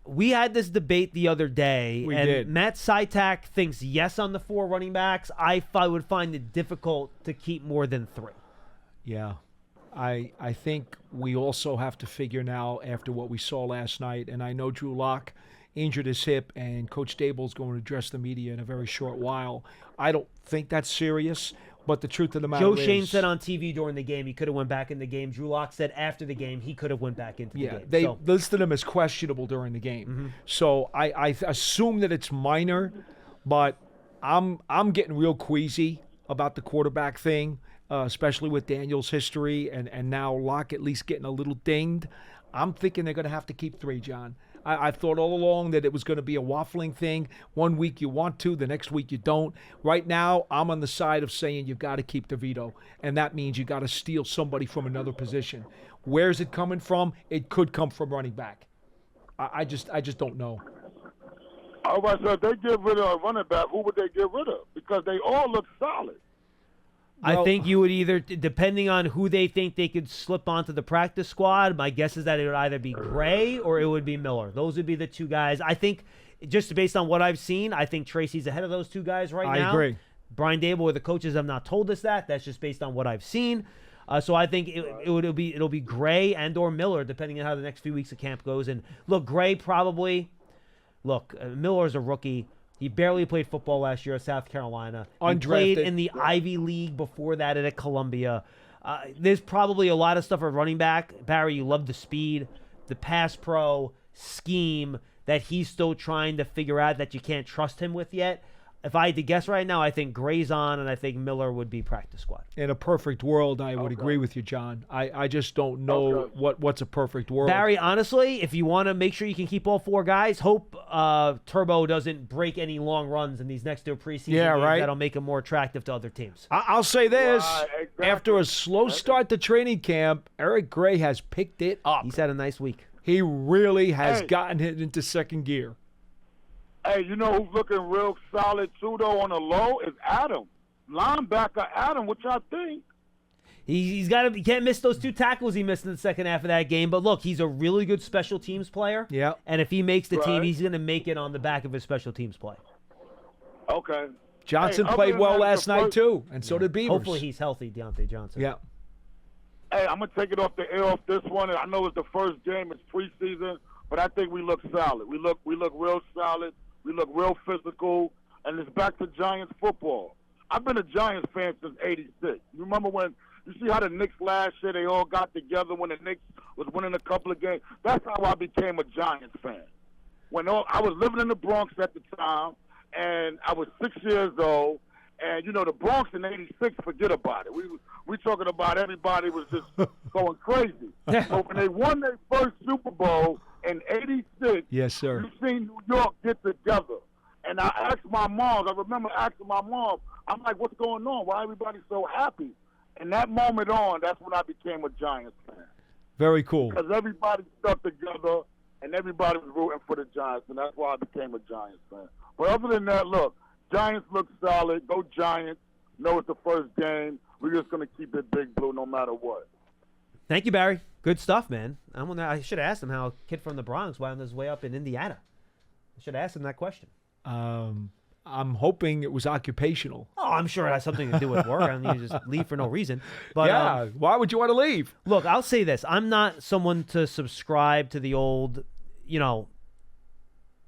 We had this debate the other day, We and did. Matt Sytak thinks yes on the 4 running backs. I would find it difficult to keep more than 3. Yeah. I think we also have to figure now after what we saw last night, and I know Drew Lock injured his hip, and Coach Dable's going to address the media in a very short while. I don't think that's serious, but the truth of the matter Joe is... Shane said on TV during the game he could have went back in the game. Drew Lock said after the game he could have went back into the game. They listed him as questionable during the game. So I assume that it's minor, but I'm getting real queasy about the quarterback thing, especially with Daniel's history and now Locke at least getting a little dinged. I'm thinking they're going to have to keep 3, John. I thought all along that it was going to be a waffling thing. 1 week you want to, the next week you don't. Right now, I'm on the side of saying you've got to keep DeVito, and that means you got to steal somebody from another position. Where's it coming from? It could come from running back. I just don't know. All right, so if they get rid of a running back, who would they get rid of? Because they all look solid. I think you would either, depending on who they think they could slip onto the practice squad, my guess is that it would either be Gray or it would be Miller. Those would be the 2 guys. I think, just based on what I've seen, I think Tracy's ahead of those 2 guys right now. I agree. Brian Dable or the coaches have not told us that. That's just based on what I've seen. So I think it'll be Gray and or Miller, depending on how the next few weeks of camp goes. And look, Gray probably. Look, Miller's a rookie. He barely played football last year at South Carolina. He played in the Ivy League before that at Columbia. There's probably a lot of stuff at running back. Barry, you love the speed, the pass pro scheme that he's still trying to figure out that you can't trust him with yet. If I had to guess right now, I think Gray's on, and I think Miller would be practice squad. In a perfect world, I would agree with you, John. I just don't know what's a perfect world. Barry, honestly, if you want to make sure you can keep all 4 guys, hope Turbo doesn't break any long runs in these next 2 preseason games. Right. That'll make him more attractive to other teams. I'll say this. Exactly. After a slow start to training camp, Eric Gray has picked it up. He's had a nice week. He really has gotten it into second gear. Hey, you know who's looking real solid, too, though, on the low is Adam. Linebacker Adam, which I think. He can't miss those 2 tackles he missed in the second half of that game. But look, he's a really good special teams player. Yeah. And if he makes the team, Right. he's going to make it on the back of his special teams play. Okay. Johnson Hey, played other well than that, last the night first- too, and so did Beavers. Hopefully he's healthy, Deontay Johnson. Yeah. Hey, I'm gonna take it off the air off this one. I know it's the first game, it's preseason, but I think we look solid. We look real solid. We look real physical, and it's back to Giants football. I've been a Giants fan since '86. You remember when you see how the Knicks last year they all got together when the Knicks was winning a couple of games? That's how I became a Giants fan. I was living in the Bronx at the time, and I was 6 years old. And, you know, the Bronx in '86, forget about it. We talking about everybody was just going crazy. So when they won their first Super Bowl in '86, Yes, sir. you seen New York get together. And I asked my mom, I remember asking my mom, I'm like, what's going on? Why everybody so happy? And that moment on, that's when I became a Giants fan. Very cool. Because everybody stuck together, and everybody was rooting for the Giants, and that's why I became a Giants fan. But other than that, look, Giants look solid. Go Giants. Know it's the first game. We're just going to keep it big blue no matter what. Thank you, Barry. Good stuff, man. I should have asked him how a kid from the Bronx wound his way up in Indiana. I should have asked him that question. I'm hoping it was occupational. Oh, I'm sure it has something to do with work. I don't need to just leave for no reason. But Yeah. Why would you want to leave? look, I'll say this. I'm not someone to subscribe to the old,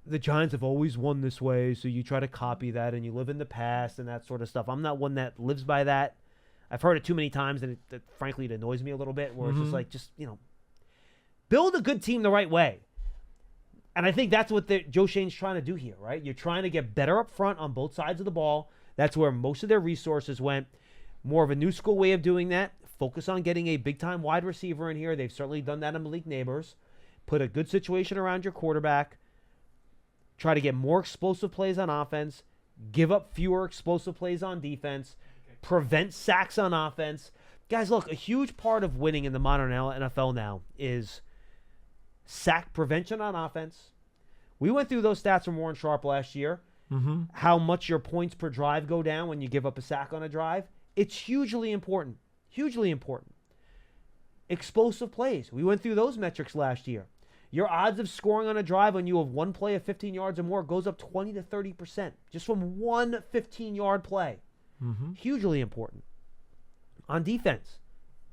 the Giants have always won this way, so you try to copy that and you live in the past and that sort of stuff. I'm not one that lives by that. I've heard it too many times, and frankly, it annoys me a little bit, where it's just like, build a good team the right way. And I think that's what Joe Shane's trying to do here, right? You're trying to get better up front on both sides of the ball. That's where most of their resources went. More of a new school way of doing that. Focus on getting a big-time wide receiver in here. They've certainly done that in Malik Neighbors. Put a good situation around your quarterback. Try to get more explosive plays on offense. Give up fewer explosive plays on defense. Prevent sacks on offense. Guys, look, a huge part of winning in the modern NFL now is sack prevention on offense. We went through those stats from Warren Sharp last year. How much your points per drive go down when you give up a sack on a drive. It's hugely important. Hugely important. Explosive plays. We went through those metrics last year. Your odds of scoring on a drive when you have one play of 15 yards or more goes up 20 to 30% just from one 15-yard play. Hugely important. On defense,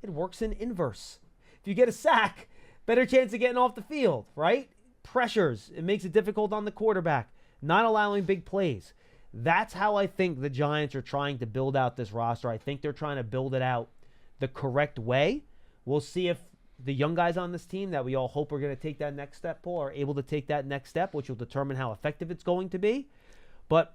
it works in inverse. If you get a sack, better chance of getting off the field, right? Pressures. It makes it difficult on the quarterback. Not allowing big plays. That's how I think the Giants are trying to build out this roster. I think they're trying to build it out the correct way. We'll see if the young guys on this team that we all hope are going to take that next step, Paul, are able to take that next step, which will determine how effective it's going to be. But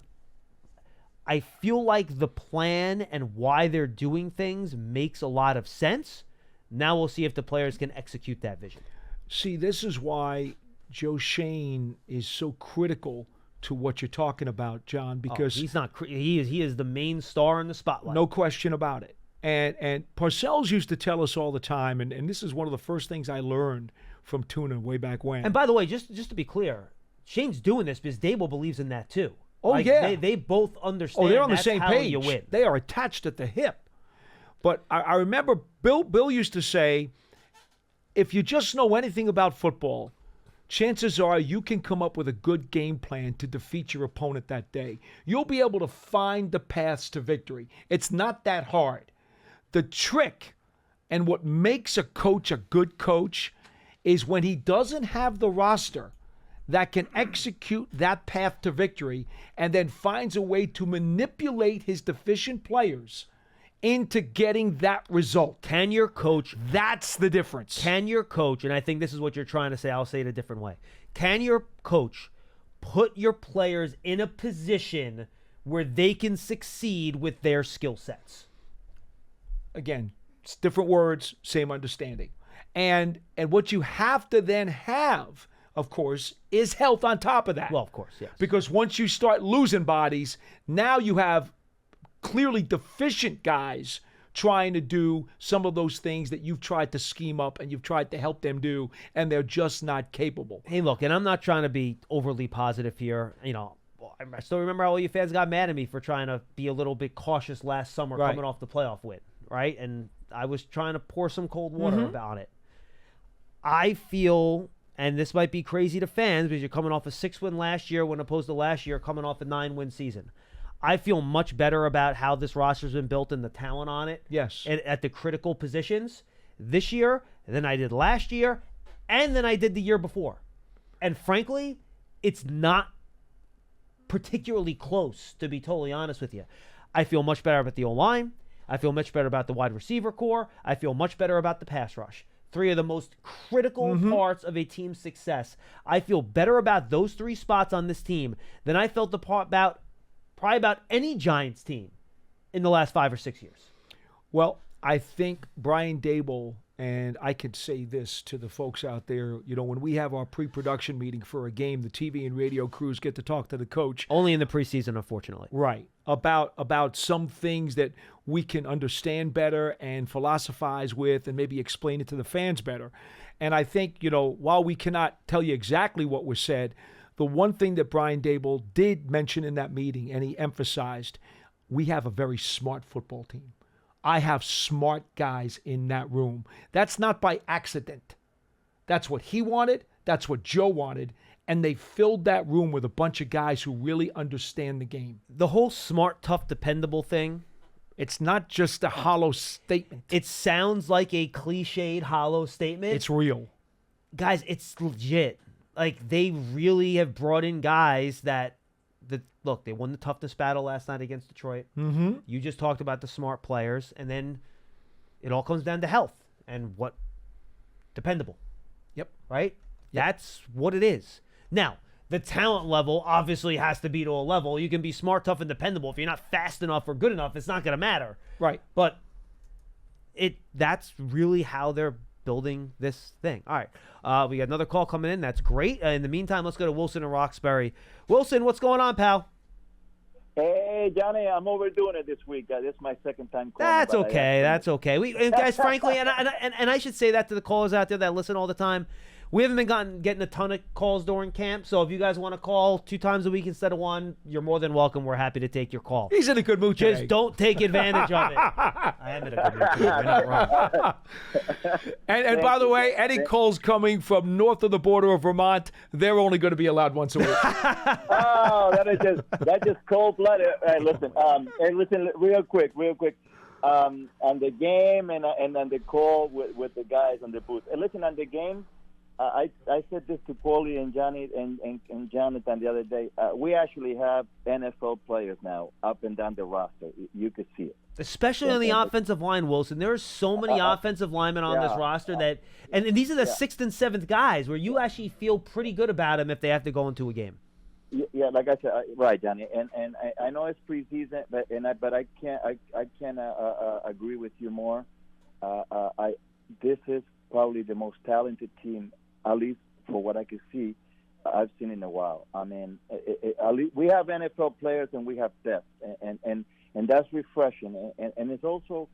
I feel like the plan and why they're doing things makes a lot of sense. Now we'll see if the players can execute that vision. See, this is why Joe Shane is so critical to what you're talking about, John, because he's not. He is the main star in the spotlight. no question about it. And Parcells used to tell us all the time, and this is one of the first things I learned from Tuna way back when. And by the way, just to be clear, Shane's doing this because Dable believes in that too. Oh, yeah. They both understand. Oh, they're on the that's same how page. You win. They are attached at the hip. But I remember Bill used to say, if you just know anything about football, chances are you can come up with a good game plan to defeat your opponent that day. You'll be able to find the paths to victory. It's not that hard. The trick and what makes a coach a good coach is when he doesn't have the roster that can execute that path to victory and then finds a way to manipulate his deficient players into getting that result. Can your coach? That's the difference. Can your coach? And I think this is what you're trying to say. I'll say it a different way. Can your coach put your players in a position where they can succeed with their skill sets? Again, it's different words, same understanding. And what you have to then have, of course, is health on top of that. Well, of course, yes. Because once you start losing bodies, now you have clearly deficient guys trying to do some of those things that you've tried to scheme up and you've tried to help them do, and they're just not capable. Hey, look, and I'm not trying to be overly positive here. I still remember how all you fans got mad at me for trying to be a little bit cautious last summer Right. coming off the playoff win, right? And I was trying to pour some cold water about it. I feel, and this might be crazy to fans because you're coming off a 6-win last year when opposed to last year coming off a 9-win season. I feel much better about how this roster's been built and the talent on it. Yes. At the critical positions this year than I did last year and than I did the year before. And frankly, it's not particularly close, to be totally honest with you. I feel much better about the O-line. I feel much better about the wide receiver core. I feel much better about the pass rush. 3 of the most critical parts of a team's success. I feel better about those 3 spots on this team than I felt about probably about any Giants team in the last 5 or 6 years. Well, I think Brian Daboll, and I could say this to the folks out there, when we have our pre-production meeting for a game, the TV and radio crews get to talk to the coach. Only in the preseason, unfortunately. Right. About some things that we can understand better and philosophize with and maybe explain it to the fans better. And I think, while we cannot tell you exactly what was said, the one thing that Brian Daboll did mention in that meeting, and he emphasized, we have a very smart football team. I have smart guys in that room. That's not by accident. That's what he wanted. That's what Joe wanted. And they filled that room with a bunch of guys who really understand the game. The whole smart, tough, dependable thing, it's not just a hollow statement. It sounds like a cliched, hollow statement. It's real. Guys, it's legit. Like, they really have brought in guys that, look, they won the toughness battle last night against Detroit. Mm-hmm. You just talked about the smart players, and then it all comes down to health and what dependable. Yep. Right? Yep. That's what it is. Now, the talent level obviously has to be to a level. You can be smart, tough, and dependable. If you're not fast enough or good enough, it's not going to matter. Right. But that's really how they're building this thing. All right. We got another call coming in. That's great. In the meantime, let's go to Wilson and Roxbury. Wilson, what's going on, pal? Hey, Johnny, I'm overdoing it this week. This is my second time calling. That's okay. That's okay. And guys, frankly, and I should say that to the callers out there that listen all the time. We haven't been getting a ton of calls during camp, so if you guys want to call 2 times a week instead of 1, you're more than welcome. We're happy to take your call. He's in a good mood today. Just don't take advantage of it. I am in a good mood today. You're not wrong. And by the way, any calls coming from north of the border of Vermont, they're only going to be allowed once a week. Oh, that's just cold-blooded. Hey, listen, real quick. On the game and on the call with the guys on the booth. And listen, on the game, I said this to Paulie and Johnny and Jonathan the other day. We actually have NFL players now up and down the roster. You could see it. Especially on the offensive line, Wilson. There are so many offensive linemen on this roster that – and these are the 6th and 7th guys where you actually feel pretty good about them if they have to go into a game. Yeah, like I said, right, Johnny. And I know it's preseason, but I can't agree with you more. This is probably the most talented team, at least for what I can see, I've seen in a while. I mean, at least we have NFL players and we have depth, and that's refreshing. And it's also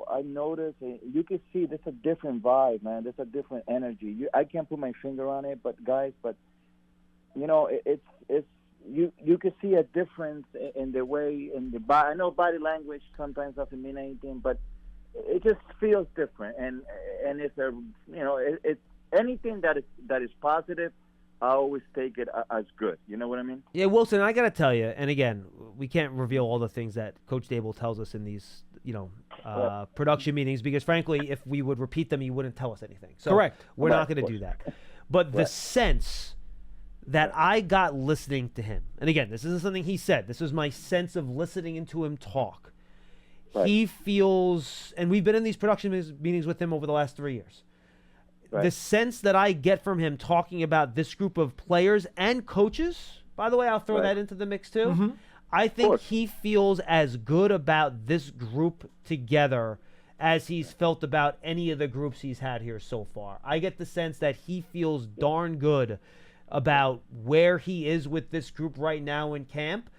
I noticed you can see there's a different vibe, man. There's a different energy. I can't put my finger on it, but it's you can see a difference in the way in the body. I know body language sometimes doesn't mean anything, but it just feels different, and it's it's anything that is positive. I always take it as good. You know what I mean? Yeah, Wilson, I got to tell you, and again, we can't reveal all the things that Coach Daboll tells us in these, production meetings because, frankly, if we would repeat them, he wouldn't tell us anything. So correct. We're not going to do that. But the sense that I got listening to him, and again, this isn't something he said. This was my sense of listening into him talk. Right. He feels, and we've been in these production meetings with him over the last 3 years. Right. The sense that I get from him talking about this group of players and coaches, by the way, I'll throw that into the mix too. Mm-hmm. I think he feels as good about this group together as he's felt about any of the groups he's had here so far. I get the sense that he feels darn good about where he is with this group right now in camp.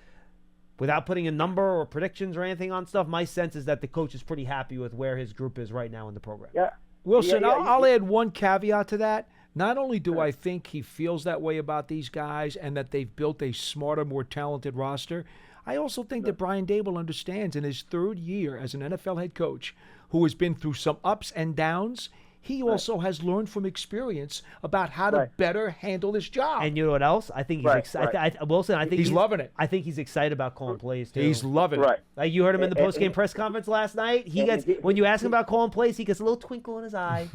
Without putting a number or predictions or anything on stuff, my sense is that the coach is pretty happy with where his group is right now in the program. Yeah. Wilson, I'll add one caveat to that. Not only do I think he feels that way about these guys and that they've built a smarter, more talented roster, I also think that Brian Dable understands in his third year as an NFL head coach who has been through some ups and downs, he also has learned from experience about how to better handle his job. And you know what else? I think he's excited. Wilson, I think he's loving it. I think he's excited about calling plays too. He's loving it. Like you heard him in the post-game press conference last night. He gets when you ask him about calling plays, he gets a little twinkle in his eye.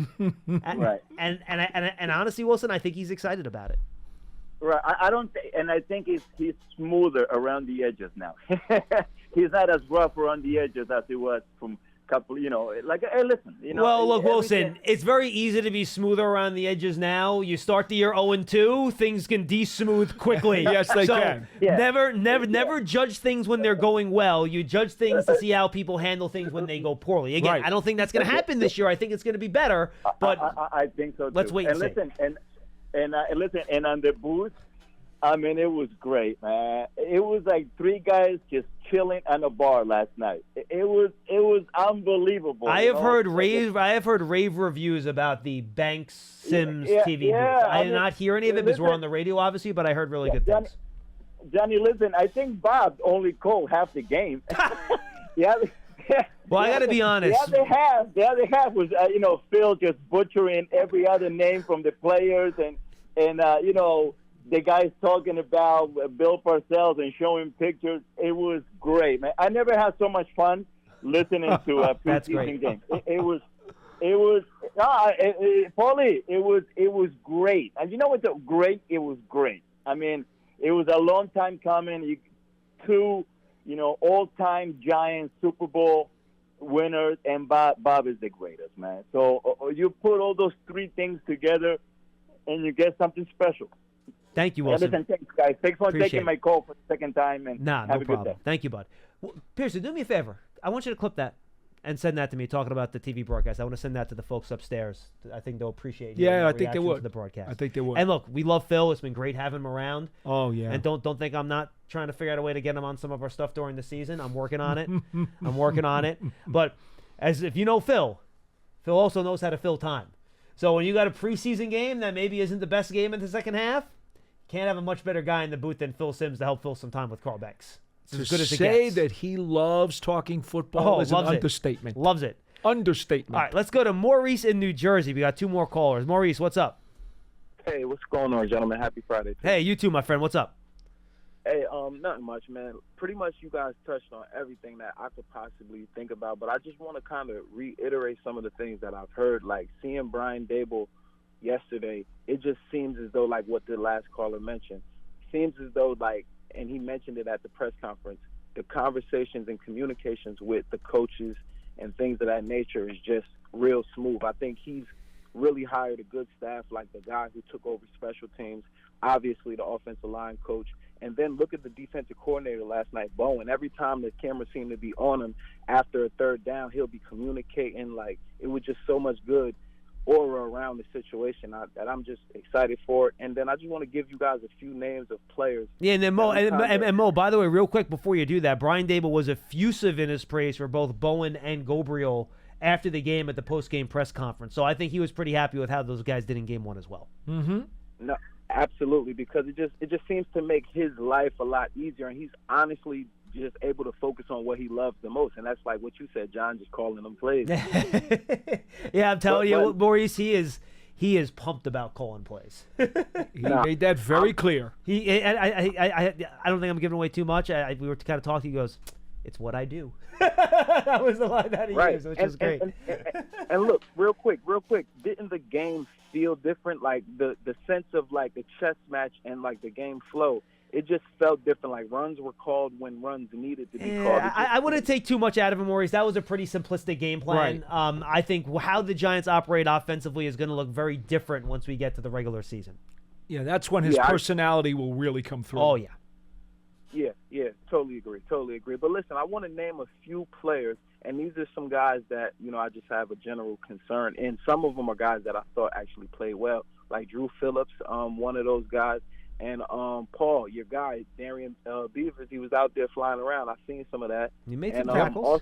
And honestly, Wilson, I think he's excited about it. Right. I don't, and I think he's smoother around the edges now. He's not as rough around the edges as he was from couple, like, hey, listen, Well, look, Wilson, it's very easy to be smoother around the edges now. You start the year 0-2, things can de-smooth quickly. Yes, they can. Yeah. Never judge things when they're going well. You judge things to see how people handle things when they go poorly. Again, I don't think that's going to happen this year. I think it's going to be better, but I think so too. Let's wait and see. Listen, and on the booth, I mean, it was great, man. It was like three guys just chilling at a bar last night. It was unbelievable. I have heard rave reviews about the Banks Sims TV booth. I did not hear any of it because we're on the radio, obviously, but I heard really good things. Johnny, listen, I think Bob only called half the game. Well, I got to be honest. The other half was, Phil just butchering every other name from the players and the guys talking about Bill Parcells and showing pictures. It was great, man. I never had so much fun listening to a preseason game. Paulie, it was great. And you know what's great? It was great. I mean, it was a long time coming. Two, all-time Giants Super Bowl winners, and Bob is the greatest, man. So you put all those three things together, and you get something special. Thank you, Wilson. Listen, thanks, guys. Thanks for taking my call for the second time. And no have a problem. Good day. Thank you, bud. Pearson, do me a favor. I want you to clip that and send that to me, talking about the TV broadcast. I want to send that to the folks upstairs. I think they'll appreciate it. Yeah, I think they would. To the broadcast. I think they would. And look, we love Phil. It's been great having him around. Oh, yeah. And don't think I'm not trying to figure out a way to get him on some of our stuff during the season. I'm working on it. But as if you know Phil also knows how to fill time. So when you got a preseason game that maybe isn't the best game in the second half, can't have a much better guy in the booth than Phil Sims to help fill some time with Carl Banks. It's as good as it gets. To say that he loves talking football is an understatement. Loves it. Understatement. All right, let's go to Maurice in New Jersey. We got two more callers. Maurice, what's up? Hey, what's going on, gentlemen? Happy Friday. Hey, you too, my friend. What's up? Hey, nothing much, man. Pretty much you guys touched on everything that I could possibly think about, but I just want to kind of reiterate some of the things that I've heard, like seeing Brian Dable yesterday. It just seems as though, like what the last caller mentioned, seems as though, like, and he mentioned it at the press conference, the conversations and communications with the coaches and things of that nature is just real smooth. I think he's really hired a good staff, like the guy who took over special teams, obviously the offensive line coach, and then look at the defensive coordinator last night, Bowen. Every time the camera seemed to be on him after a third down, he'll be communicating. Like, it was just so much good aura around the situation that I'm just excited for it. And then I just want to give you guys a few names of players. Yeah, and then Mo, by the way, real quick before you do that, Brian Dable was effusive in his praise for both Bowen and Gabriel after the game at the post-game press conference. So I think he was pretty happy with how those guys did in game one as well. Mm-hmm. No, absolutely, because it just seems to make his life a lot easier, and he's honestly just able to focus on what he loves the most, and that's like what you said, John, just calling them plays. Yeah, I'm telling you, Maurice, he is pumped about calling plays. He made that very clear. I don't think I'm giving away too much. We were kind of talking. He goes, "It's what I do." That was the line that he used, which was great. And look, real quick, didn't the game feel different? Like the sense of like the chess match and like the game flow. It just felt different. Like runs were called when runs needed to be called. I wouldn't take too much out of him, Maurice. That was a pretty simplistic game plan. Right. I think how the Giants operate offensively is going to look very different once we get to the regular season. Yeah, that's when his personality will really come through. Oh, yeah. Yeah, totally agree. But listen, I want to name a few players, and these are some guys that, I just have a general concern. And some of them are guys that I thought actually played well, like Drew Phillips, one of those guys. And Paul, your guy, Darian Beavers, he was out there flying around. I've seen some of that. You made some tackles.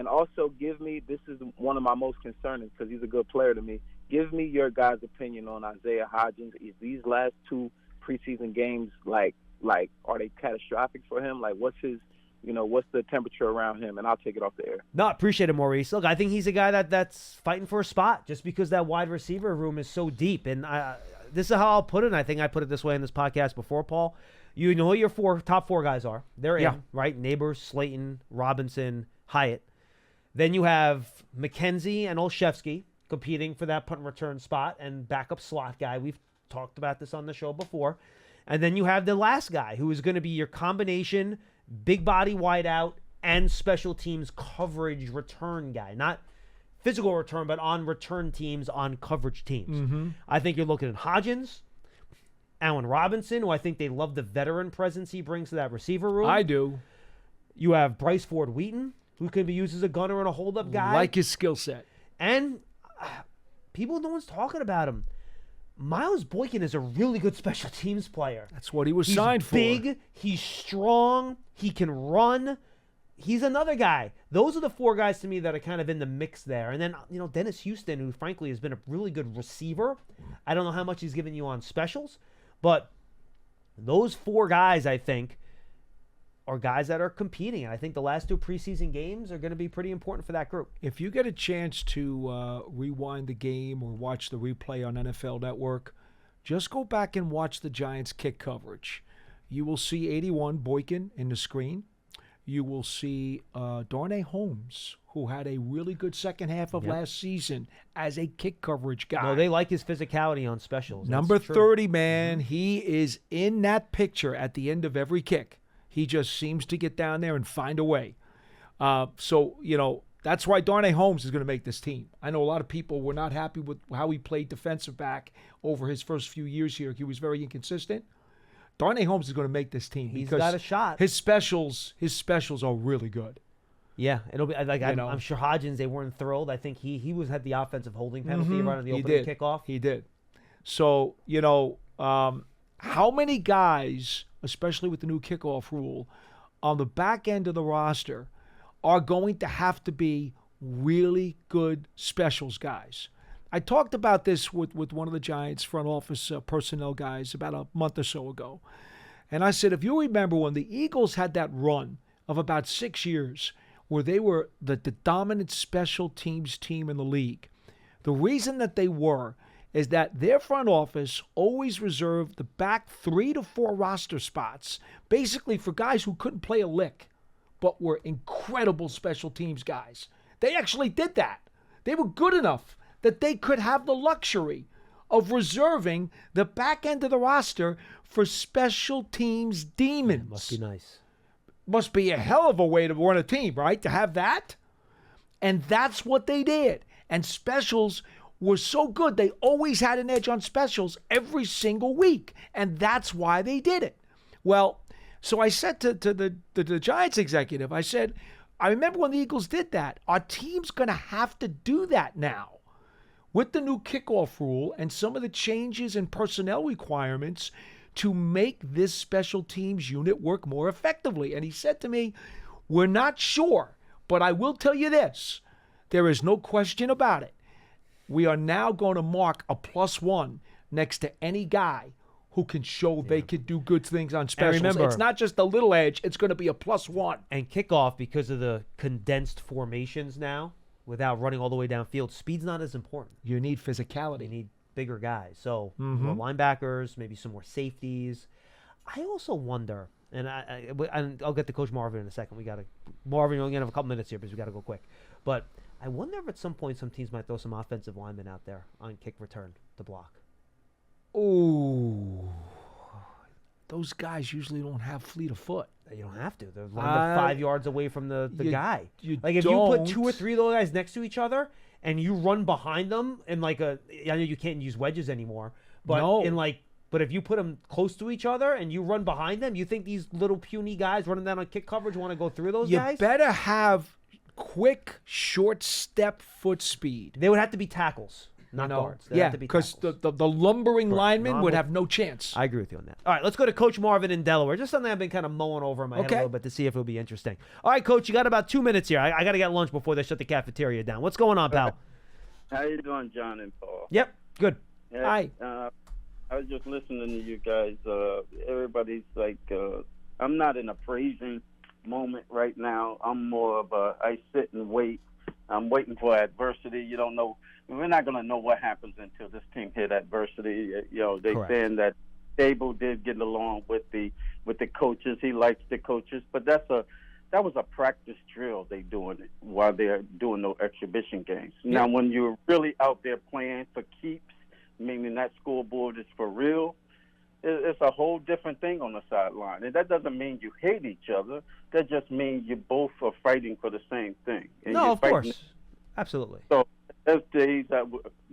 Also give me, this is one of my most concerning because he's a good player to me, give me your guys' opinion on Isaiah Hodgins. Is these last two preseason games, like, Like, are they catastrophic for him? Like, what's the temperature around him? And I'll take it off the air. No, appreciate it, Maurice. Look, I think he's a guy that's fighting for a spot just because that wide receiver room is so deep. And this is how I'll put it, and I think I put it this way in this podcast before, Paul. You know who your top four guys are. They're in, right? Neighbors, Slayton, Robinson, Hyatt. Then you have McKenzie and Olszewski competing for that punt and return spot and backup slot guy. We've talked about this on the show before. And then you have the last guy who is going to be your combination big body wideout and special teams coverage return guy. Not physical return, but on return teams, on coverage teams. Mm-hmm. I think you're looking at Hodgins, Allen Robinson, who I think they love the veteran presence he brings to that receiver room. I do. You have Bryce Ford Wheaton, who can be used as a gunner and a hold-up guy. Like his skill set. And no one's talking about him. Miles Boykin is a really good special teams player. That's what he was signed for. He's big, he's strong, he can run. He's another guy. Those are the four guys to me that are kind of in the mix there. And then, Dennis Houston, who frankly has been a really good receiver. I don't know how much he's given you on specials, but those four guys, I think, are guys that are competing. And I think the last two preseason games are going to be pretty important for that group. If you get a chance to rewind the game or watch the replay on NFL Network, just go back and watch the Giants kick coverage. You will see 81 Boykin in the screen. You will see Darnay Holmes, who had a really good second half of last season as a kick coverage guy. No, they like his physicality on specials. Number That's true. 30, man, he is in that picture at the end of every kick. He just seems to get down there and find a way. So, that's why Darnay Holmes is going to make this team. I know a lot of people were not happy with how he played defensive back over his first few years here. He was very inconsistent. Darnay Holmes is going to make this team. He's because got a shot. His specials are really good. Yeah, it'll be like I'm sure Hodgins, they weren't thrilled. I think he had the offensive holding penalty right on the opening kickoff. He did. So, how many guys, especially with the new kickoff rule, on the back end of the roster are going to have to be really good specials guys? I talked about this with one of the Giants front office personnel guys about a month or so ago. And I said, if you remember when the Eagles had that run of about 6 years where they were the dominant special teams team in the league, the reason that they were is that their front office always reserved the back 3 to 4 roster spots, basically for guys who couldn't play a lick, but were incredible special teams guys. They actually did that. They were good enough that they could have the luxury of reserving the back end of the roster for special teams demons. Yeah, must be nice. Must be a hell of a way to run a team, right? To have that. And that's what they did. And specials were so good, they always had an edge on specials every single week. And that's why they did it. Well, so I said to the Giants executive, I said, I remember when the Eagles did that. Our team's going to have to do that now. With the new kickoff rule and some of the changes in personnel requirements to make this special teams unit work more effectively. And he said to me, we're not sure, but I will tell you this. There is no question about it. We are now going to mark a +1 next to any guy who can show they could do good things on specials. remember, it's not just a little edge. It's going to be a +1. And kickoff, because of the condensed formations now, without running all the way downfield, speed's not as important. You need physicality. They need bigger guys. So more linebackers, maybe some more safeties. I also wonder, and I'll get to Coach Marvin in a second. Marvin, you're going to have a couple minutes here because we got to go quick. But I wonder if at some point some teams might throw some offensive linemen out there on kick return to block. Ooh. Those guys usually don't have fleet of foot. You don't have to. They're lined up 5 yards away from the guy. If you put 2 or 3 of those guys next to each other and you run behind them in I know you can't use wedges anymore, but but if you put them close to each other and you run behind them, you think these little puny guys running down on kick coverage want to go through those guys? You better have quick, short step foot speed. They would have to be tackles. Not guards. Because the lumbering linemen would have no chance. I agree with you on that. All right, let's go to Coach Marvin in Delaware. Just something I've been kind of mulling over in my head a little bit to see if it'll be interesting. All right, Coach, you got about 2 minutes here. I got to get lunch before they shut the cafeteria down. What's going on, pal? How you doing, John and Paul? Yep, good. Hi. I was just listening to you guys. Everybody's like, I'm not in a praising moment right now. I'm more of a, I sit and wait. I'm waiting for adversity. You don't know. We're not going to know what happens until this team hit adversity. They Correct. saying that Dable did get along with the coaches. He likes the coaches, but that was a practice drill they doing it while they're doing no exhibition games. Yeah. Now, when you're really out there playing for keeps, meaning that scoreboard is for real, it's a whole different thing on the sideline. And that doesn't mean you hate each other. That just means you both are fighting for the same thing. And No, you're of fighting. course. Absolutely. So those days,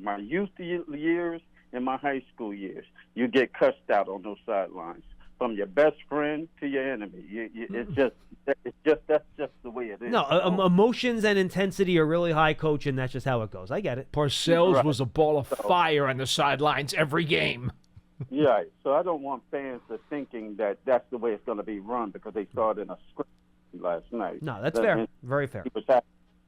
my youth years and my high school years, you get cussed out on those sidelines. From your best friend to your enemy. It's just that's just the way it is. No, emotions and intensity are really high, Coach, and that's just how it goes. I get it. Parcells Right. was a ball of fire on the sidelines every game. Yeah, so I don't want fans to thinking that that's the way it's going to be run because they saw it in a script last night. No, that's fair. Very fair.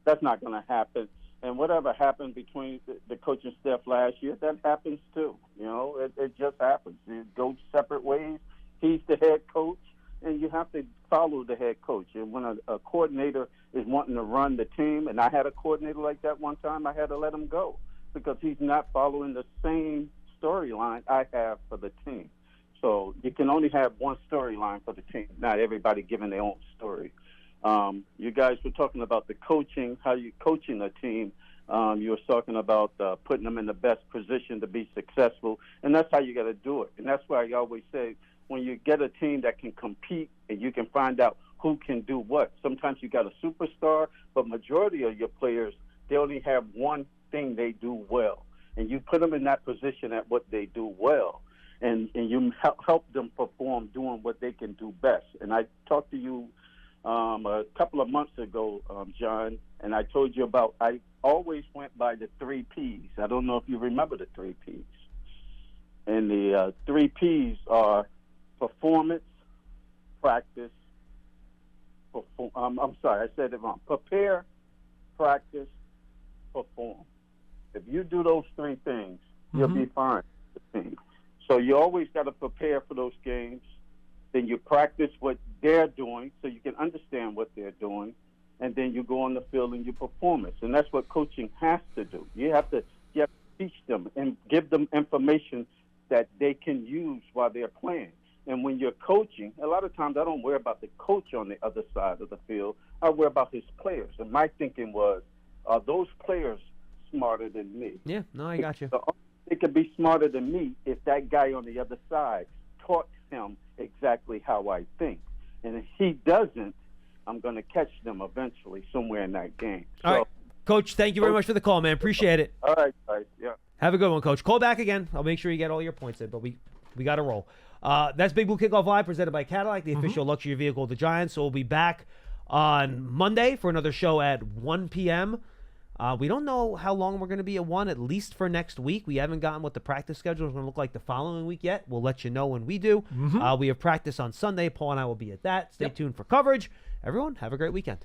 That's not going to happen. And whatever happened between the coaching staff last year, that happens too. It just happens. It goes separate ways. He's the head coach, and you have to follow the head coach. And when a coordinator is wanting to run the team, and I had a coordinator like that one time, I had to let him go because he's not following the same storyline I have for the team. So you can only have one storyline for the team, not everybody giving their own story. You guys were talking about the coaching, how you coaching a team. You were talking about putting them in the best position to be successful, and that's how you got to do it. And that's why I always say, when you get a team that can compete and you can find out who can do what. Sometimes you got a superstar, but majority of your players, they only have one thing they do well. And you put them in that position at what they do well, and you help them perform doing what they can do best. And I talked to you a couple of months ago, John, and I told you about, I always went by the 3 Ps. I don't know if you remember the 3 Ps. And the 3 Ps are performance, practice, I'm sorry, I said it wrong. Prepare, practice, perform. If you do those 3 things, you'll be fine with the team. So you always got to prepare for those games. Then you practice what they're doing so you can understand what they're doing. And then you go on the field and you perform it. And that's what coaching has to do. You have to teach them and give them information that they can use while they're playing. And when you're coaching, a lot of times I don't worry about the coach on the other side of the field. I worry about his players. And my thinking was, are those players smarter than me? Yeah, no, I got you. They could be smarter than me if that guy on the other side taught him exactly how I think. And if he doesn't, I'm going to catch them eventually somewhere in that game. All right, Coach, thank you very much for the call, man. Appreciate it. All right, guys. Yeah. Have a good one, Coach. Call back again. I'll make sure you get all your points in, but we got to roll. That's Big Blue Kickoff Live presented by Cadillac, the official luxury vehicle of the Giants. So we'll be back on Monday for another show at 1 p.m. We don't know how long we're going to be at 1, at least for next week. We haven't gotten what the practice schedule is going to look like the following week yet. We'll let you know when we do. We have practice on Sunday. Paul and I will be at that. Stay tuned for coverage. Everyone, have a great weekend.